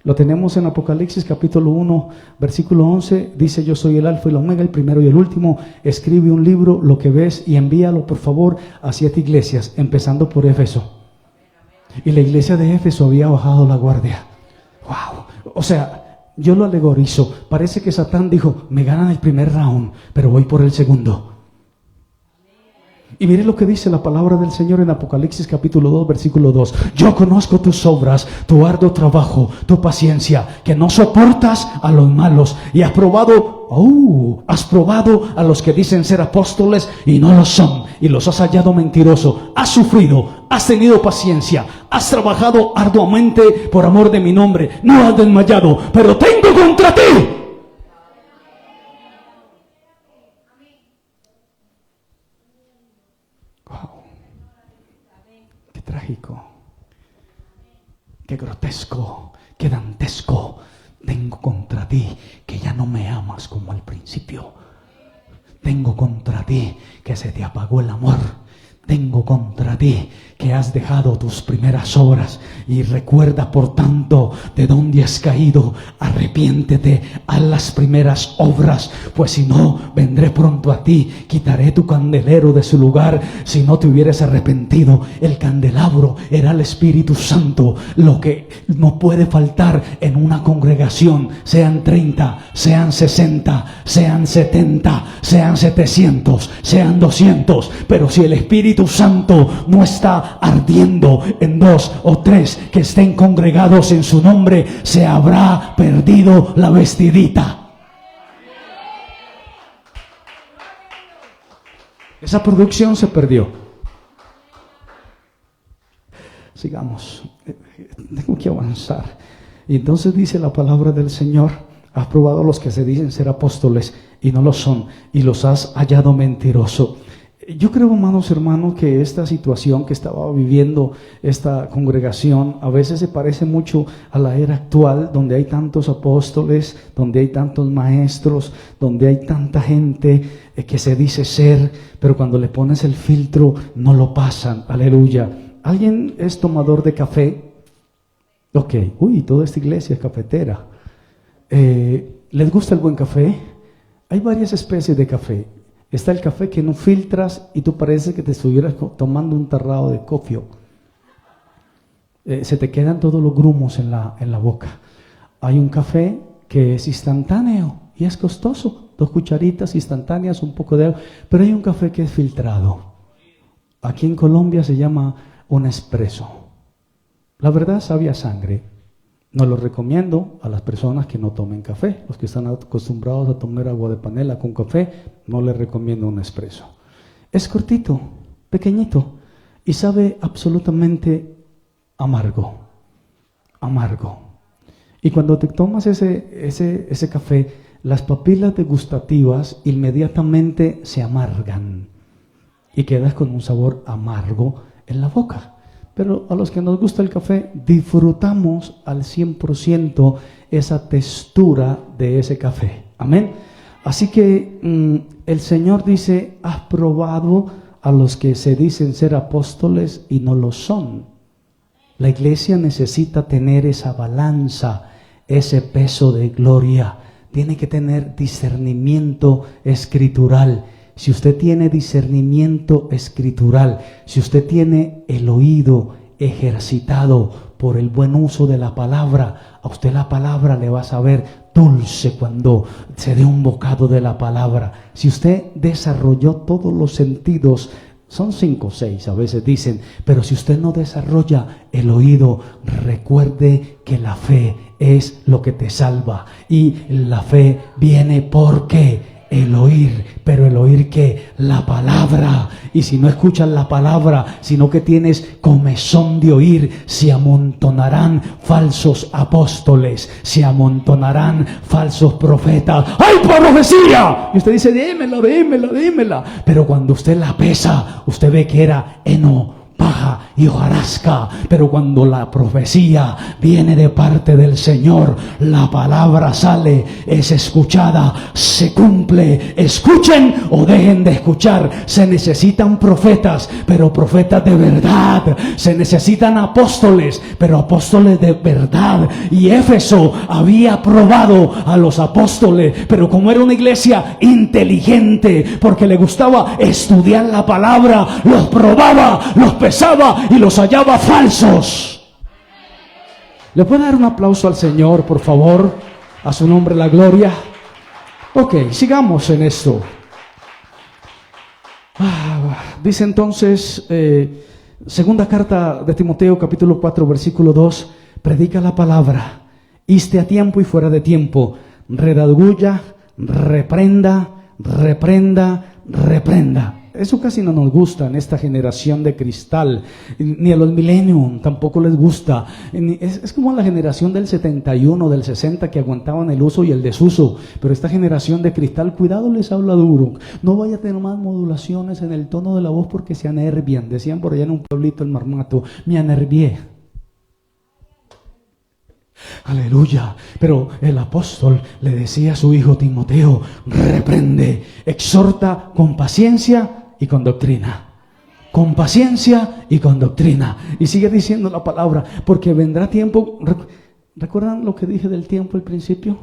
Lo tenemos en Apocalipsis capítulo 1, versículo 11. Dice, yo soy el alfa y el omega, el primero y el último. Escribe un libro, lo que ves, y envíalo por favor a 7 iglesias, empezando por Éfeso. Y la iglesia de Éfeso había bajado la guardia. ¡Wow! O sea, yo lo alegorizo. Parece que Satán dijo, me ganan el primer round, pero voy por el segundo. Y mire lo que dice la palabra del Señor en Apocalipsis capítulo 2, versículo 2. Yo conozco tus obras, tu arduo trabajo, tu paciencia, que no soportas a los malos. Y has probado a los que dicen ser apóstoles y no lo son. Y los has hallado mentiroso. Has sufrido, has tenido paciencia, has trabajado arduamente por amor de mi nombre. No has desmayado, pero tengo contra ti. Trágico, qué grotesco, qué dantesco. Tengo contra ti que ya no me amas como al principio. Tengo contra ti que se te apagó el amor. Tengo contra ti que has dejado tus primeras obras. Y recuerda por tanto de dónde has caído. Arrepiéntete, haz las primeras obras, pues si no, vendré pronto a ti, quitaré tu candelero de su lugar. Si no te hubieras arrepentido, el candelabro era el Espíritu Santo, lo que no puede faltar en una congregación, sean 30, sean 60, sean 70, sean 700, sean 200, pero si el Espíritu Santo no está ardiendo en 2 o 3 que estén congregados en su nombre, se habrá perdido la vestidita. Esa producción se perdió. sigamos. Tengo que avanzar. Y entonces dice la palabra del Señor: has probado a los que se dicen ser apóstoles y no lo son, y los has hallado mentiroso. Yo creo, hermanos, que esta situación que estaba viviendo esta congregación a veces se parece mucho a la era actual, donde hay tantos apóstoles, donde hay tantos maestros, donde hay tanta gente que se dice ser, pero cuando le pones el filtro no lo pasan. Aleluya. ¿Alguien es tomador de café? Ok. Uy, toda esta iglesia es cafetera. ¿Les gusta el buen café? Hay varias especies de café. Está el café que no filtras y tú parece que te estuvieras tomando un tarrado de cofio. Se te quedan todos los grumos en la boca. Hay un café que es instantáneo y es costoso. 2 cucharitas instantáneas, un poco de agua. Pero hay un café que es filtrado. Aquí en Colombia se llama un espresso. La verdad, sabe a sangre. No lo recomiendo a las personas que no tomen café. Los que están acostumbrados a tomar agua de panela con café, no les recomiendo un espresso. Es cortito, pequeñito y sabe absolutamente amargo. Amargo. Y cuando te tomas ese café, las papilas degustativas inmediatamente se amargan y quedas con un sabor amargo en la boca. Pero a los que nos gusta el café, disfrutamos al 100% esa textura de ese café. Amén. Así que el Señor dice: has probado a los que se dicen ser apóstoles y no lo son. La iglesia necesita tener esa balanza, ese peso de gloria. Tiene que tener discernimiento escritural. Si usted tiene discernimiento escritural, si usted tiene el oído ejercitado por el buen uso de la palabra, a usted la palabra le va a saber dulce cuando se dé un bocado de la palabra. Si usted desarrolló todos los sentidos, son 5 o 6 a veces dicen, pero si usted no desarrolla el oído, recuerde que la fe es lo que te salva. Y la fe viene porque el oír, pero el oír ¿qué? La palabra. Y si no escuchas la palabra, sino que tienes comezón de oír, se amontonarán falsos apóstoles, se amontonarán falsos profetas. ¡Ay, profecía! Y usted dice: dímela. Pero cuando usted la pesa, usted ve que era heno, paja y hojarasca. Pero cuando la profecía viene de parte del Señor, la palabra sale, es escuchada, se cumple. Escuchen o dejen de escuchar. Se necesitan profetas, pero profetas de verdad. Se necesitan apóstoles, pero apóstoles de verdad. Y Éfeso había probado a los apóstoles, pero como era una iglesia inteligente, porque le gustaba estudiar la palabra, los probaba, los pesaba y los hallaba falsos. ¿Le puede dar un aplauso al Señor, por favor? A su nombre la gloria. Ok, sigamos en esto. Dice entonces, segunda carta de Timoteo, capítulo 4, versículo 2, predica la palabra, iste a tiempo y fuera de tiempo, redarguya, reprenda. Eso casi no nos gusta en esta generación de cristal, ni a los millennium tampoco les gusta. Es como la generación del 71, del 60 que aguantaban el uso y el desuso. Pero esta generación de cristal, cuidado, les habla duro. No vaya a tener más modulaciones en el tono de la voz porque se anervian. Decían por allá en un pueblito el Marmato: me anervié. Aleluya. Pero el apóstol le decía a su hijo Timoteo: reprende, exhorta con paciencia y con doctrina. Con paciencia y con doctrina. Y sigue diciendo la palabra, porque vendrá tiempo. ¿Recuerdan lo que dije del tiempo al principio?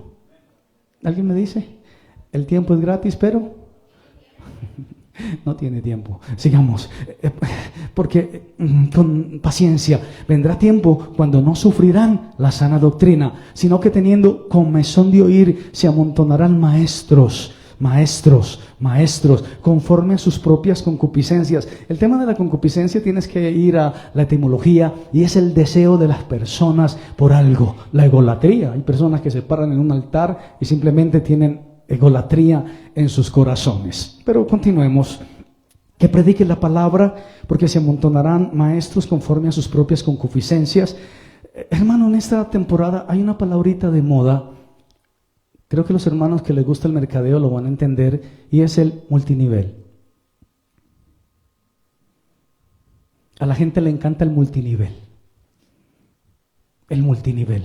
¿Alguien me dice? El tiempo es gratis, pero no tiene tiempo. Sigamos. Porque con paciencia vendrá tiempo cuando no sufrirán la sana doctrina, sino que teniendo comezón de oír, se amontonarán maestros, conforme a sus propias concupiscencias. El tema de la concupiscencia tienes que ir a la etimología, y es el deseo de las personas por algo. La egolatría. Hay personas que se paran en un altar y simplemente tienen egolatría en sus corazones. Pero continuemos. Que predique la palabra, porque se amontonarán maestros conforme a sus propias concupiscencias. Hermano, en esta temporada hay una palabrita de moda. Creo que los hermanos que les gusta el mercadeo lo van a entender, y es el multinivel. A la gente le encanta el multinivel. El multinivel.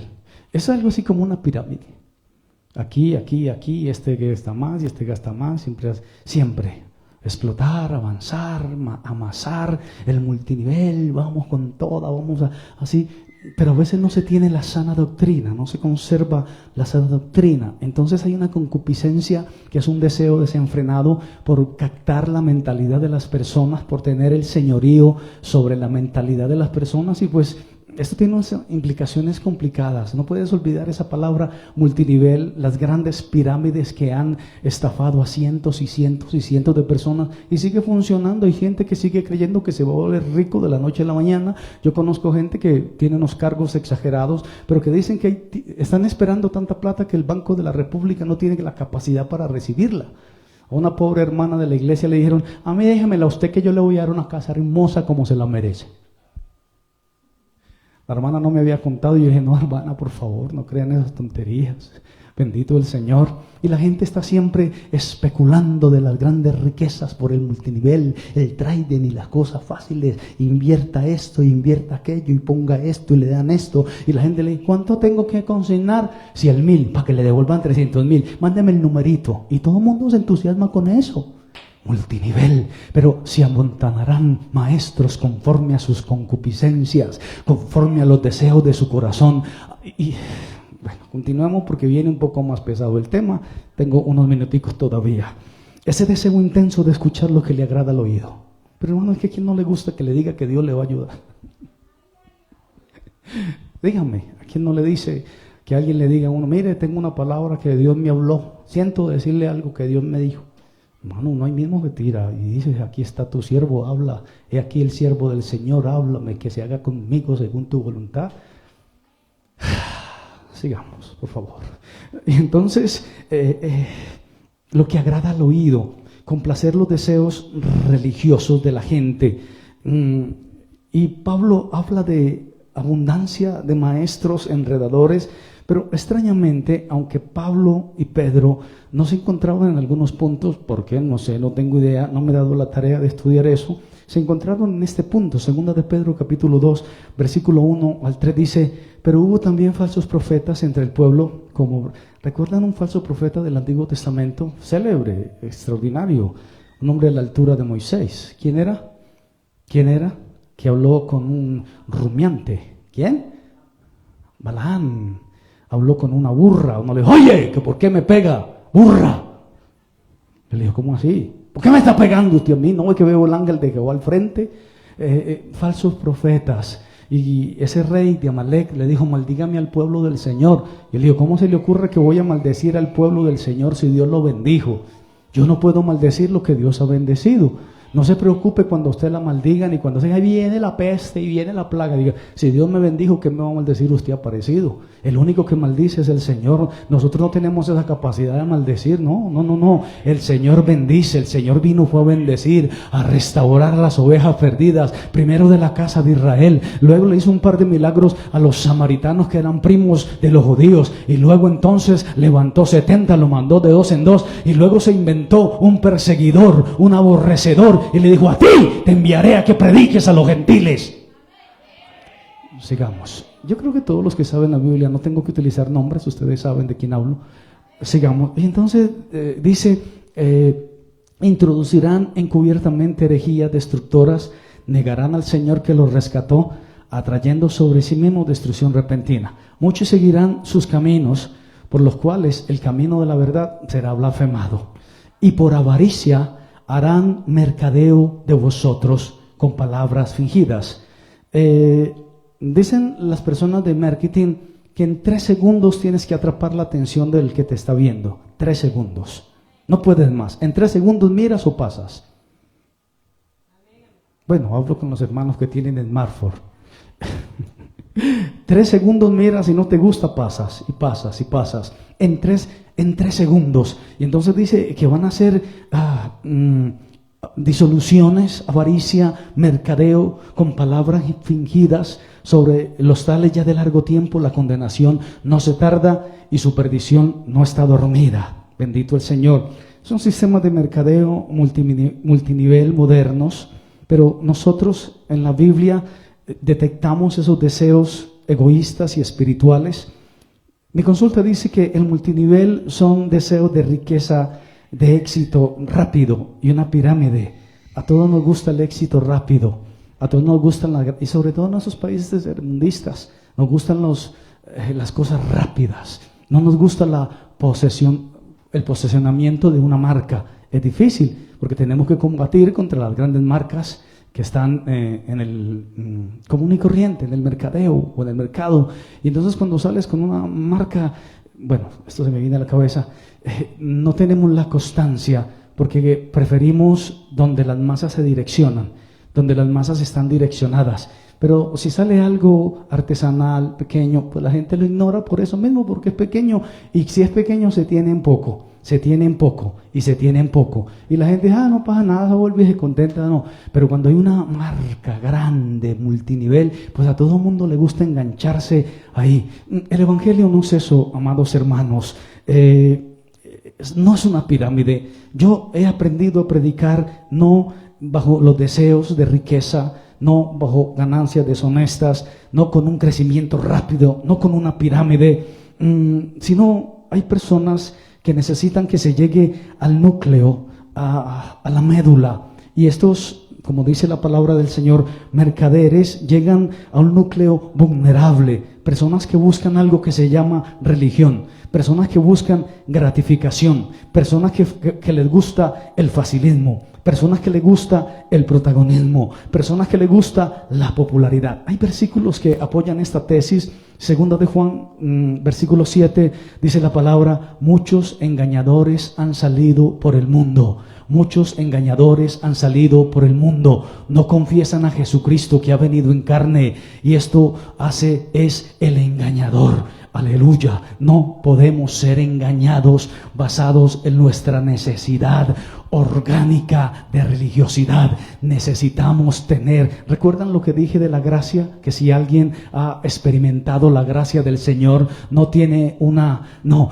Es algo así como una pirámide. Aquí, este gasta más y este gasta más, siempre. Explotar, avanzar, amasar, el multinivel, vamos con toda, así. Pero a veces no se tiene la sana doctrina, no se conserva la sana doctrina. Entonces hay una concupiscencia que es un deseo desenfrenado por captar la mentalidad de las personas, por tener el señorío sobre la mentalidad de las personas, y pues esto tiene unas implicaciones complicadas. No puedes olvidar esa palabra multinivel, las grandes pirámides que han estafado a cientos y cientos y cientos de personas, y sigue funcionando. Hay gente que sigue creyendo que se va a volver rico de la noche a la mañana. Yo conozco gente que tiene unos cargos exagerados, pero que dicen que están esperando tanta plata que el Banco de la República no tiene la capacidad para recibirla. A una pobre hermana de la iglesia le dijeron: a mí déjemela usted, que yo le voy a dar una casa hermosa como se la merece. La hermana no me había contado, y yo dije: no, hermana, por favor, no crean esas tonterías. Bendito el Señor. Y la gente está siempre especulando de las grandes riquezas por el multinivel, el trading y las cosas fáciles. Invierta esto, invierta aquello, y ponga esto, y le dan esto. Y la gente le dice: ¿cuánto tengo que consignar? 100,000, para que le devuelvan 300,000. Mándeme el numerito. Y todo el mundo se entusiasma con eso. Multinivel. Pero se amontonarán maestros conforme a sus concupiscencias, conforme a los deseos de su corazón. Y bueno, continuamos porque viene un poco más pesado el tema. Tengo unos minuticos todavía. Ese deseo intenso de escuchar lo que le agrada al oído. Pero hermano, es que a quien no le gusta que le diga que Dios le va a ayudar. Dígame, ¿a quién no le dice que alguien le diga a uno: mire, tengo una palabra que Dios me habló, siento decirle algo que Dios me dijo? Hermano, uno ahí mismo que tira y dice: aquí está tu siervo, habla. He aquí el siervo del Señor, háblame, que se haga conmigo según tu voluntad. Sigamos, por favor. Y entonces, lo que agrada al oído, complacer los deseos religiosos de la gente. Y Pablo habla de abundancia de maestros enredadores. Pero extrañamente, aunque Pablo y Pedro no se encontraban en algunos puntos, ¿por qué? No sé, no tengo idea, no me he dado la tarea de estudiar eso. Se encontraron en este punto. Segunda de Pedro capítulo 2, versículo 1 al 3 dice: pero hubo también falsos profetas entre el pueblo, como, ¿recuerdan un falso profeta del Antiguo Testamento? Célebre, extraordinario, un hombre a la altura de Moisés. ¿Quién era? ¿Quién era? Que habló con un rumiante. ¿Quién? Balaam. Habló con una burra. Uno le dijo: oye, ¿que por qué me pega? Burra. Le dijo: ¿cómo así? ¿Por qué me está pegando usted a mí? No es que veo el ángel de Jehová al frente. Falsos profetas. Y ese rey de Amalek le dijo: maldígame al pueblo del Señor. Y él dijo: ¿cómo se le ocurre que voy a maldecir al pueblo del Señor si Dios lo bendijo? Yo no puedo maldecir lo que Dios ha bendecido. No se preocupe cuando usted la maldiga, ni cuando se viene la peste y viene la plaga. Diga: si Dios me bendijo, ¿qué me va a maldecir usted aparecido? El único que maldice es el Señor. Nosotros no tenemos esa capacidad de maldecir. No. El Señor bendice. El Señor fue a bendecir, a restaurar a las ovejas perdidas. Primero de la casa de Israel. Luego le hizo un par de milagros a los samaritanos, que eran primos de los judíos. Y luego entonces levantó 70, lo mandó de 2 en 2. Y luego se inventó un perseguidor, un aborrecedor. Y le dijo: a ti te enviaré a que prediques a los gentiles. Sigamos. Yo creo que todos los que saben la Biblia, no tengo que utilizar nombres, ustedes saben de quién hablo. Sigamos. Y entonces dice: introducirán encubiertamente herejías destructoras, negarán al Señor que los rescató, atrayendo sobre sí mismos destrucción repentina. Muchos seguirán sus caminos, por los cuales el camino de la verdad será blasfemado. Y por avaricia harán mercadeo de vosotros con palabras fingidas. Dicen las personas de marketing que en 3 segundos tienes que atrapar la atención del que te está viendo. 3 segundos. No puedes más. En 3 segundos miras o pasas. Bueno, hablo con los hermanos que tienen smartphone. 3 segundos miras y no te gusta, pasas y pasas y pasas. En tres segundos. Y entonces dice que van a ser disoluciones, avaricia, mercadeo con palabras fingidas. Sobre los tales ya de largo tiempo la condenación no se tarda y su perdición no está dormida. Bendito el Señor. Son sistemas de mercadeo multinivel modernos, pero nosotros en la Biblia detectamos esos deseos egoístas y espirituales. Mi consulta dice que el multinivel son deseos de riqueza, de éxito rápido y una pirámide. A todos nos gusta el éxito rápido. A todos nos gustan, y sobre todo en esos países tercermundistas, nos gustan las cosas rápidas. No nos gusta el posesionamiento de una marca. Es difícil porque tenemos que combatir contra las grandes marcas que están en el común y corriente, en el mercadeo o en el mercado. Y entonces cuando sales con una marca, bueno, esto se me viene a la cabeza, no tenemos la constancia porque preferimos donde las masas se direccionan, donde las masas están direccionadas. Pero si sale algo artesanal, pequeño, pues la gente lo ignora por eso mismo, porque es pequeño. Y si es pequeño, se tiene en poco, se tiene en poco y se tiene en poco. Y la gente, no pasa nada, se vuelve y se contenta, no. Pero cuando hay una marca grande, multinivel, pues a todo el mundo le gusta engancharse ahí. El Evangelio no es eso, amados hermanos. No es una pirámide. Yo he aprendido a predicar no bajo los deseos de riqueza, no bajo ganancias deshonestas, no con un crecimiento rápido, no con una pirámide, sino hay personas que necesitan que se llegue al núcleo, a la médula. Y estos, como dice la palabra del Señor, mercaderes llegan a un núcleo vulnerable, personas que buscan algo que se llama religión, personas que buscan gratificación, personas que les gusta el facilismo, personas que les gusta el protagonismo, personas que les gusta la popularidad. Hay versículos que apoyan esta tesis. Segunda de Juan, versículo 7, dice la palabra: muchos engañadores han salido por el mundo. Muchos engañadores han salido por el mundo, no confiesan a Jesucristo que ha venido en carne, y esto es el engañador. Aleluya, no podemos ser engañados basados en nuestra necesidad orgánica de religiosidad. Necesitamos tener, ¿recuerdan lo que dije de la gracia? Que si alguien ha experimentado la gracia del Señor, no tiene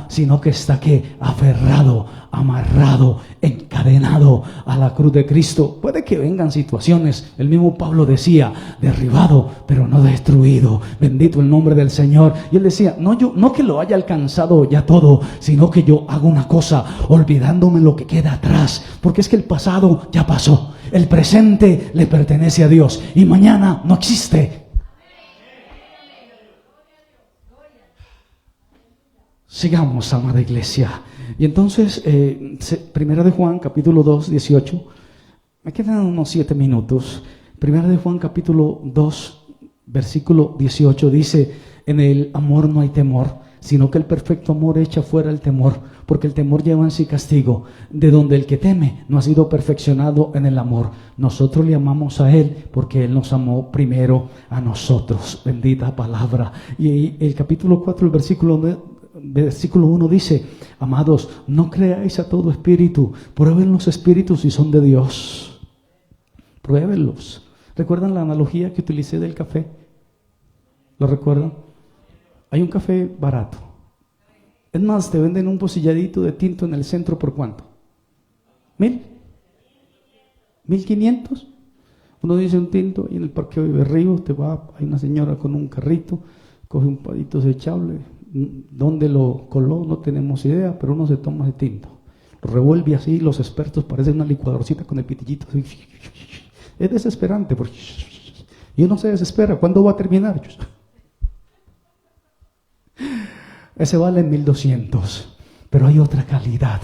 sino que está aferrado, amarrado, encadenado a la cruz de Cristo. Puede que vengan situaciones, el mismo Pablo decía, derribado pero no destruido, bendito el nombre del Señor. Y él decía, no que lo haya alcanzado ya todo, sino que yo hago una cosa, olvidándome lo que queda atrás, porque es que el pasado ya pasó, el presente le pertenece a Dios y mañana no existe. Sigamos, amada iglesia. Y entonces, Primera de Juan, capítulo 2, 18. Me quedan unos 7 minutos. Primera de Juan, capítulo 2, versículo 18, dice: en el amor no hay temor, sino que el perfecto amor echa fuera el temor, porque el temor lleva en sí castigo, de donde el que teme no ha sido perfeccionado en el amor. Nosotros le amamos a Él porque Él nos amó primero a nosotros. Bendita palabra. Y el capítulo 4, el versículo 1 dice: amados, no creáis a todo espíritu, prueben los espíritus si son de Dios. Pruébenlos. ¿Recuerdan la analogía que utilicé del café? ¿Lo recuerdan? Hay un café barato. Es más, te venden un pocilladito de tinto en el centro, ¿por cuánto? ¿1,000? ¿1,500? Uno dice un tinto y en el parqueo de Berrío hay una señora con un carrito, coge un palito desechable. ¿Dónde lo coló? No tenemos idea, pero uno se toma ese tinto. Lo revuelve así, los expertos parecen una licuadorcita con el pitillito. Así. Es desesperante porque y uno se desespera. ¿Cuándo va a terminar? Ese vale 1,200, pero hay otra calidad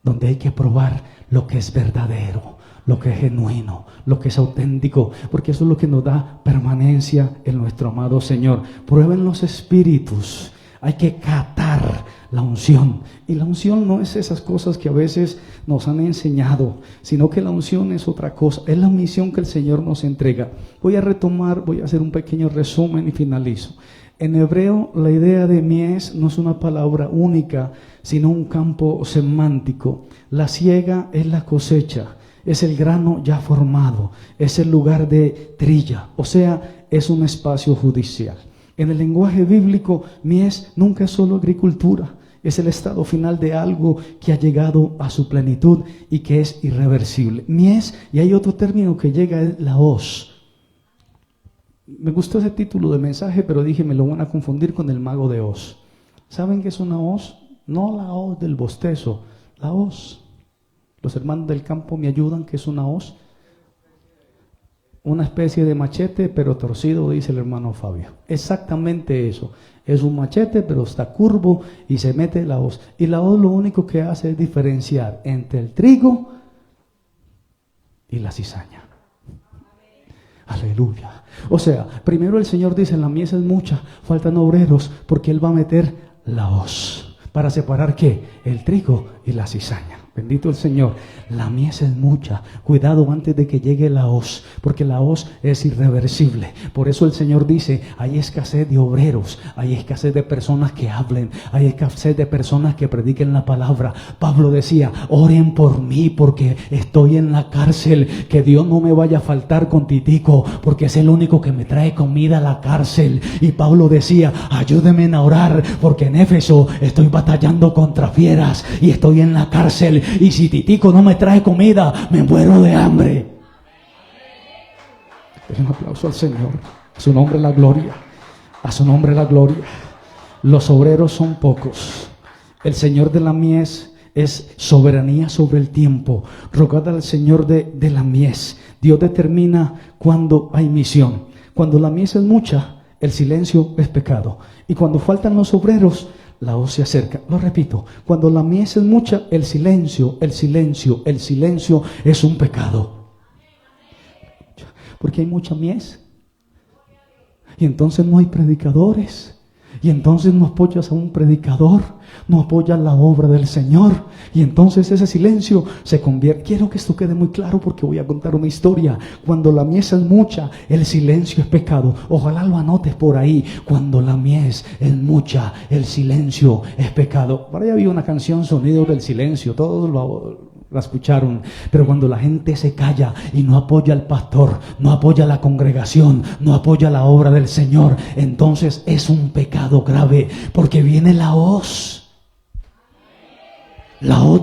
donde hay que probar lo que es verdadero, lo que es genuino, lo que es auténtico, porque eso es lo que nos da permanencia en nuestro amado Señor. Prueben los espíritus. Hay que catar la unción. Y la unción no es esas cosas que a veces nos han enseñado, sino que la unción es otra cosa. Es la misión que el Señor nos entrega. Voy a hacer un pequeño resumen y finalizo. En hebreo, la idea de mies no es una palabra única, sino un campo semántico. La siega es la cosecha. es el grano ya formado, es el lugar de trilla, o sea, es un espacio judicial. En el lenguaje bíblico, mies nunca es solo agricultura, es el estado final de algo que ha llegado a su plenitud y que es irreversible. Mies, y hay otro término que llega, es la hoz. Me gustó ese título de mensaje, pero dije, me lo van a confundir con el mago de Oz. ¿Saben qué es una hoz? No la hoz del bostezo, la hoz. Los hermanos del campo me ayudan, ¿qué es una hoz? Una especie de machete, pero torcido, dice el hermano Fabio. Exactamente eso. Es un machete, pero está curvo y se mete la hoz. Y la hoz lo único que hace es diferenciar entre el trigo y la cizaña. Aleluya. O sea, primero el Señor dice, la mies es mucha, faltan obreros, porque Él va a meter la hoz. ¿Para separar qué? El trigo y la cizaña. Bendito el Señor. La mies es mucha. Cuidado antes de que llegue la hoz, porque la hoz es irreversible. Por eso el Señor dice, hay escasez de obreros, hay escasez de personas que hablen, hay escasez de personas que prediquen la palabra. Pablo decía, oren por mí porque estoy en la cárcel, que Dios no me vaya a faltar con Titico, porque es el único que me trae comida a la cárcel. Y Pablo decía, ayúdenme a orar, porque en Éfeso estoy batallando contra fieras y estoy en la cárcel. Y si Titico no me trae comida, me muero de hambre. Un aplauso al Señor. A su nombre la gloria. A su nombre la gloria. Los obreros son pocos. El Señor de la mies es soberanía sobre el tiempo. Rogad al Señor de la mies. Dios determina cuando hay misión. Cuando la mies es mucha, el silencio es pecado. Y cuando faltan los obreros, la hoz se acerca. Lo repito, cuando la mies es mucha, el silencio es un pecado. Porque hay mucha mies. Y entonces no hay predicadores. Y entonces no apoyas a un predicador, no apoyas la obra del Señor. Y entonces ese silencio se convierte. Quiero que esto quede muy claro porque voy a contar una historia. Cuando la mies es mucha, el silencio es pecado. Ojalá lo anotes por ahí. Cuando la mies es mucha, el silencio es pecado. Por ahí había una canción, Sonidos del Silencio. Todos la escucharon. Pero cuando la gente se calla y no apoya al pastor, no apoya a la congregación, no apoya la obra del Señor, entonces es un pecado grave, porque viene la hoz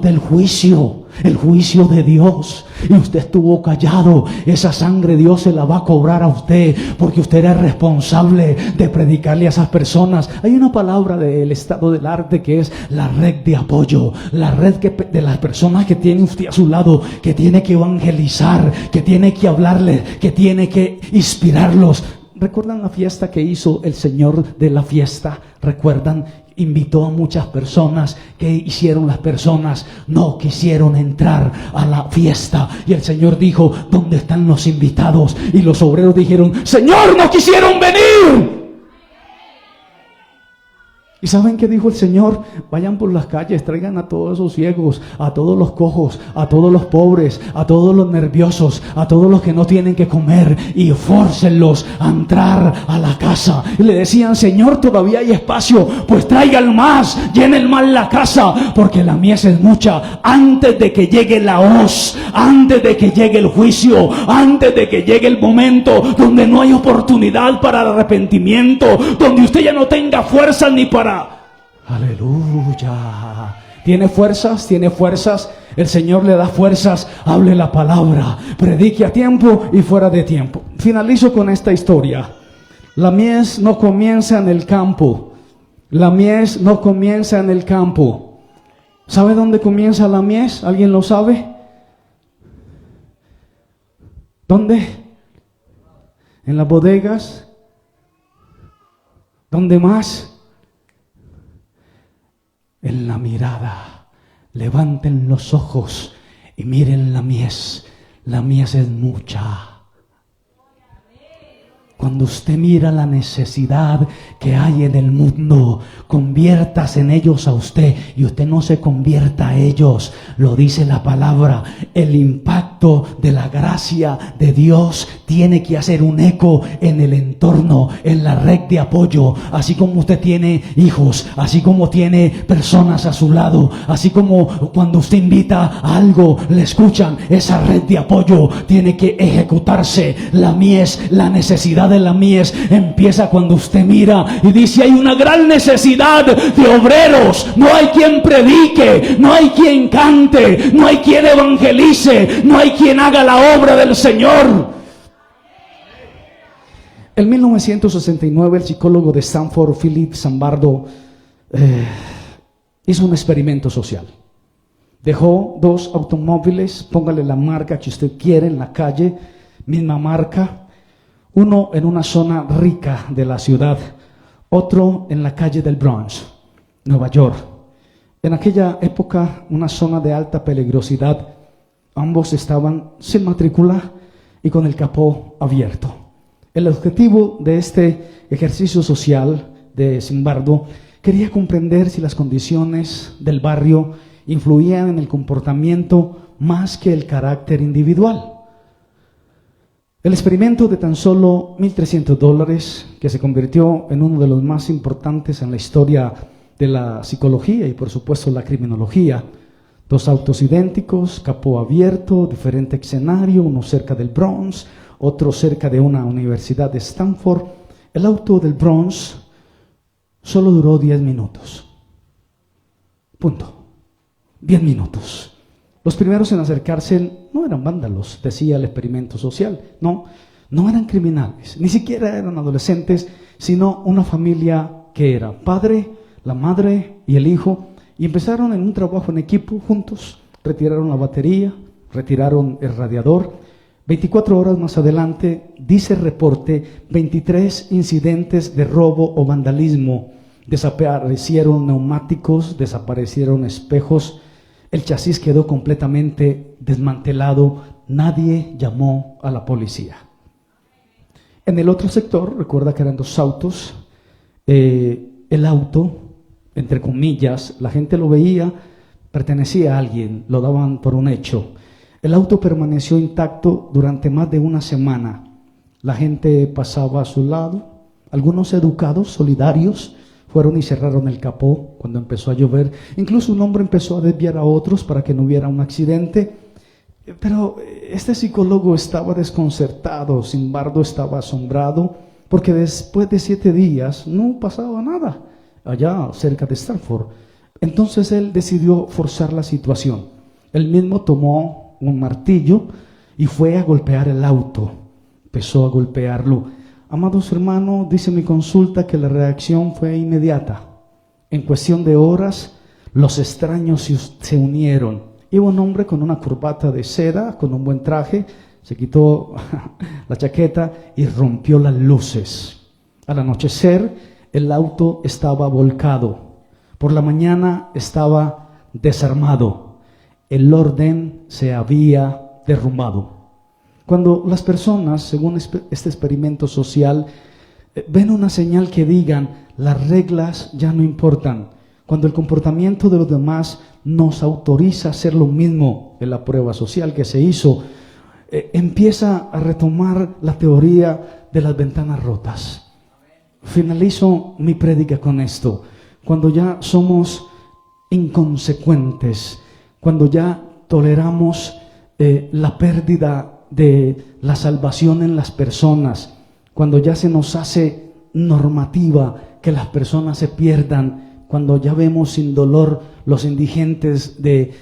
del juicio, el juicio de Dios. Y usted estuvo callado. Esa sangre Dios se la va a cobrar a usted, porque usted es responsable de predicarle a esas personas. Hay una palabra del estado del arte que es la red de apoyo, la red de las personas que tiene usted a su lado, que tiene que evangelizar, que tiene que hablarles, que tiene que inspirarlos. ¿Recuerdan la fiesta que hizo el Señor de la fiesta? ¿Recuerdan? Invitó a muchas personas. ¿Qué hicieron las personas? No quisieron entrar a la fiesta. Y el Señor dijo, ¿dónde están los invitados? Y los obreros dijeron, Señor, no quisieron venir. ¿Y saben qué dijo el Señor? Vayan por las calles, traigan a todos esos ciegos, a todos los cojos, a todos los pobres, a todos los nerviosos, a todos los que no tienen que comer, y fórcenlos a entrar a la casa. Y le decían, Señor, todavía hay espacio, pues traigan más, llenen más la casa, porque la mies es mucha. Antes de que llegue la hoz, antes de que llegue el juicio, antes de que llegue el momento donde no hay oportunidad para el arrepentimiento, donde usted ya no tenga fuerzas ni para... Aleluya. ¿Tiene fuerzas? ¿Tiene fuerzas? El Señor le da fuerzas. Hable la palabra. Predique a tiempo y fuera de tiempo. Finalizo con esta historia. La mies no comienza en el campo. La mies no comienza en el campo. ¿Sabe dónde comienza la mies? ¿Alguien lo sabe? ¿Dónde? ¿En las bodegas? ¿Dónde más? En la mirada. Levanten los ojos y miren la mies. La mies es mucha. Cuando usted mira la necesidad que hay en el mundo, conviértase en ellos a usted y usted no se convierta a ellos. Lo dice la palabra. El impacto de la gracia de Dios tiene que hacer un eco en el entorno, en la red de apoyo. Así como usted tiene hijos, así como tiene personas a su lado, así como cuando usted invita a algo, le escuchan. Esa red de apoyo tiene que ejecutarse. La mies, la necesidad de la mies empieza cuando usted mira y dice: hay una gran necesidad de obreros. No hay quien predique, no hay quien cante, no hay quien evangelice, no hay quien haga la obra del Señor. En 1969 el psicólogo de Stanford, Philip Zimbardo, hizo un experimento social. Dejó 2 automóviles, póngale la marca que usted quiere en la calle, misma marca. Uno en una zona rica de la ciudad, otro en la calle del Bronx, Nueva York. En aquella época, una zona de alta peligrosidad. Ambos estaban sin matrícula y con el capó abierto. El objetivo de este ejercicio social de Zimbardo quería comprender si las condiciones del barrio influían en el comportamiento más que el carácter individual. El experimento de tan solo $1,300, que se convirtió en uno de los más importantes en la historia de la psicología y por supuesto la criminología. 2 autos idénticos, capó abierto, diferente escenario, uno cerca del Bronx, otro cerca de una universidad de Stanford. El auto del Bronx solo duró 10 minutos. Punto. 10 minutos. Los primeros en acercarse no eran vándalos, decía el experimento social. No eran criminales, ni siquiera eran adolescentes, sino una familia que era padre, la madre y el hijo, y empezaron en un trabajo en equipo juntos. Retiraron la batería, retiraron el radiador. 24 horas más adelante, dice el reporte, 23 incidentes de robo o vandalismo. Desaparecieron neumáticos, desaparecieron espejos. El chasis quedó completamente desmantelado. Nadie llamó a la policía. En el otro sector, recuerda que eran 2 autos. El auto, entre comillas, la gente lo veía, pertenecía a alguien, lo daban por un hecho. El auto permaneció intacto durante más de una semana. La gente pasaba a su lado. Algunos educados, solidarios, fueron y cerraron el capó cuando empezó a llover. Incluso un hombre empezó a desviar a otros para que no hubiera un accidente. Pero este psicólogo estaba desconcertado. Zimbardo estaba asombrado porque después de 7 días no pasaba nada allá cerca de Stanford. Entonces él decidió forzar la situación. Él mismo tomó un martillo y fue a golpear el auto. Empezó a golpearlo. Amados hermanos, dice mi consulta que la reacción fue inmediata. En cuestión de horas, los extraños se unieron. Iba un hombre con una corbata de seda, con un buen traje, se quitó la chaqueta y rompió las luces. Al anochecer, el auto estaba volcado. Por la mañana estaba desarmado. El orden se había derrumbado. Cuando las personas, según este experimento social, ven una señal que digan, las reglas ya no importan. Cuando el comportamiento de los demás nos autoriza a hacer lo mismo en la prueba social que se hizo, empieza a retomar la teoría de las ventanas rotas. Finalizo mi prédica con esto. Cuando ya somos inconsecuentes, cuando ya toleramos la pérdida de la salvación en las personas, cuando ya se nos hace normativa que las personas se pierdan, cuando ya vemos sin dolor los indigentes del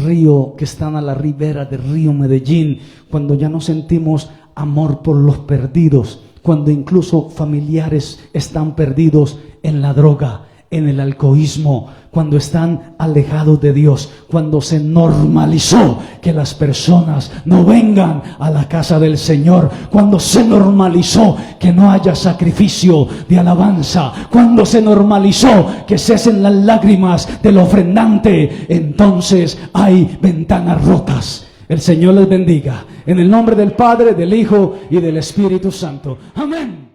río que están a la ribera del río Medellín, cuando ya no sentimos amor por los perdidos, cuando incluso familiares están perdidos en la droga, en el alcoholismo, cuando están alejados de Dios, cuando se normalizó que las personas no vengan a la casa del Señor, cuando se normalizó que no haya sacrificio de alabanza, cuando se normalizó que cesen las lágrimas del ofrendante, entonces hay ventanas rotas. El Señor les bendiga. En el nombre del Padre, del Hijo y del Espíritu Santo. Amén.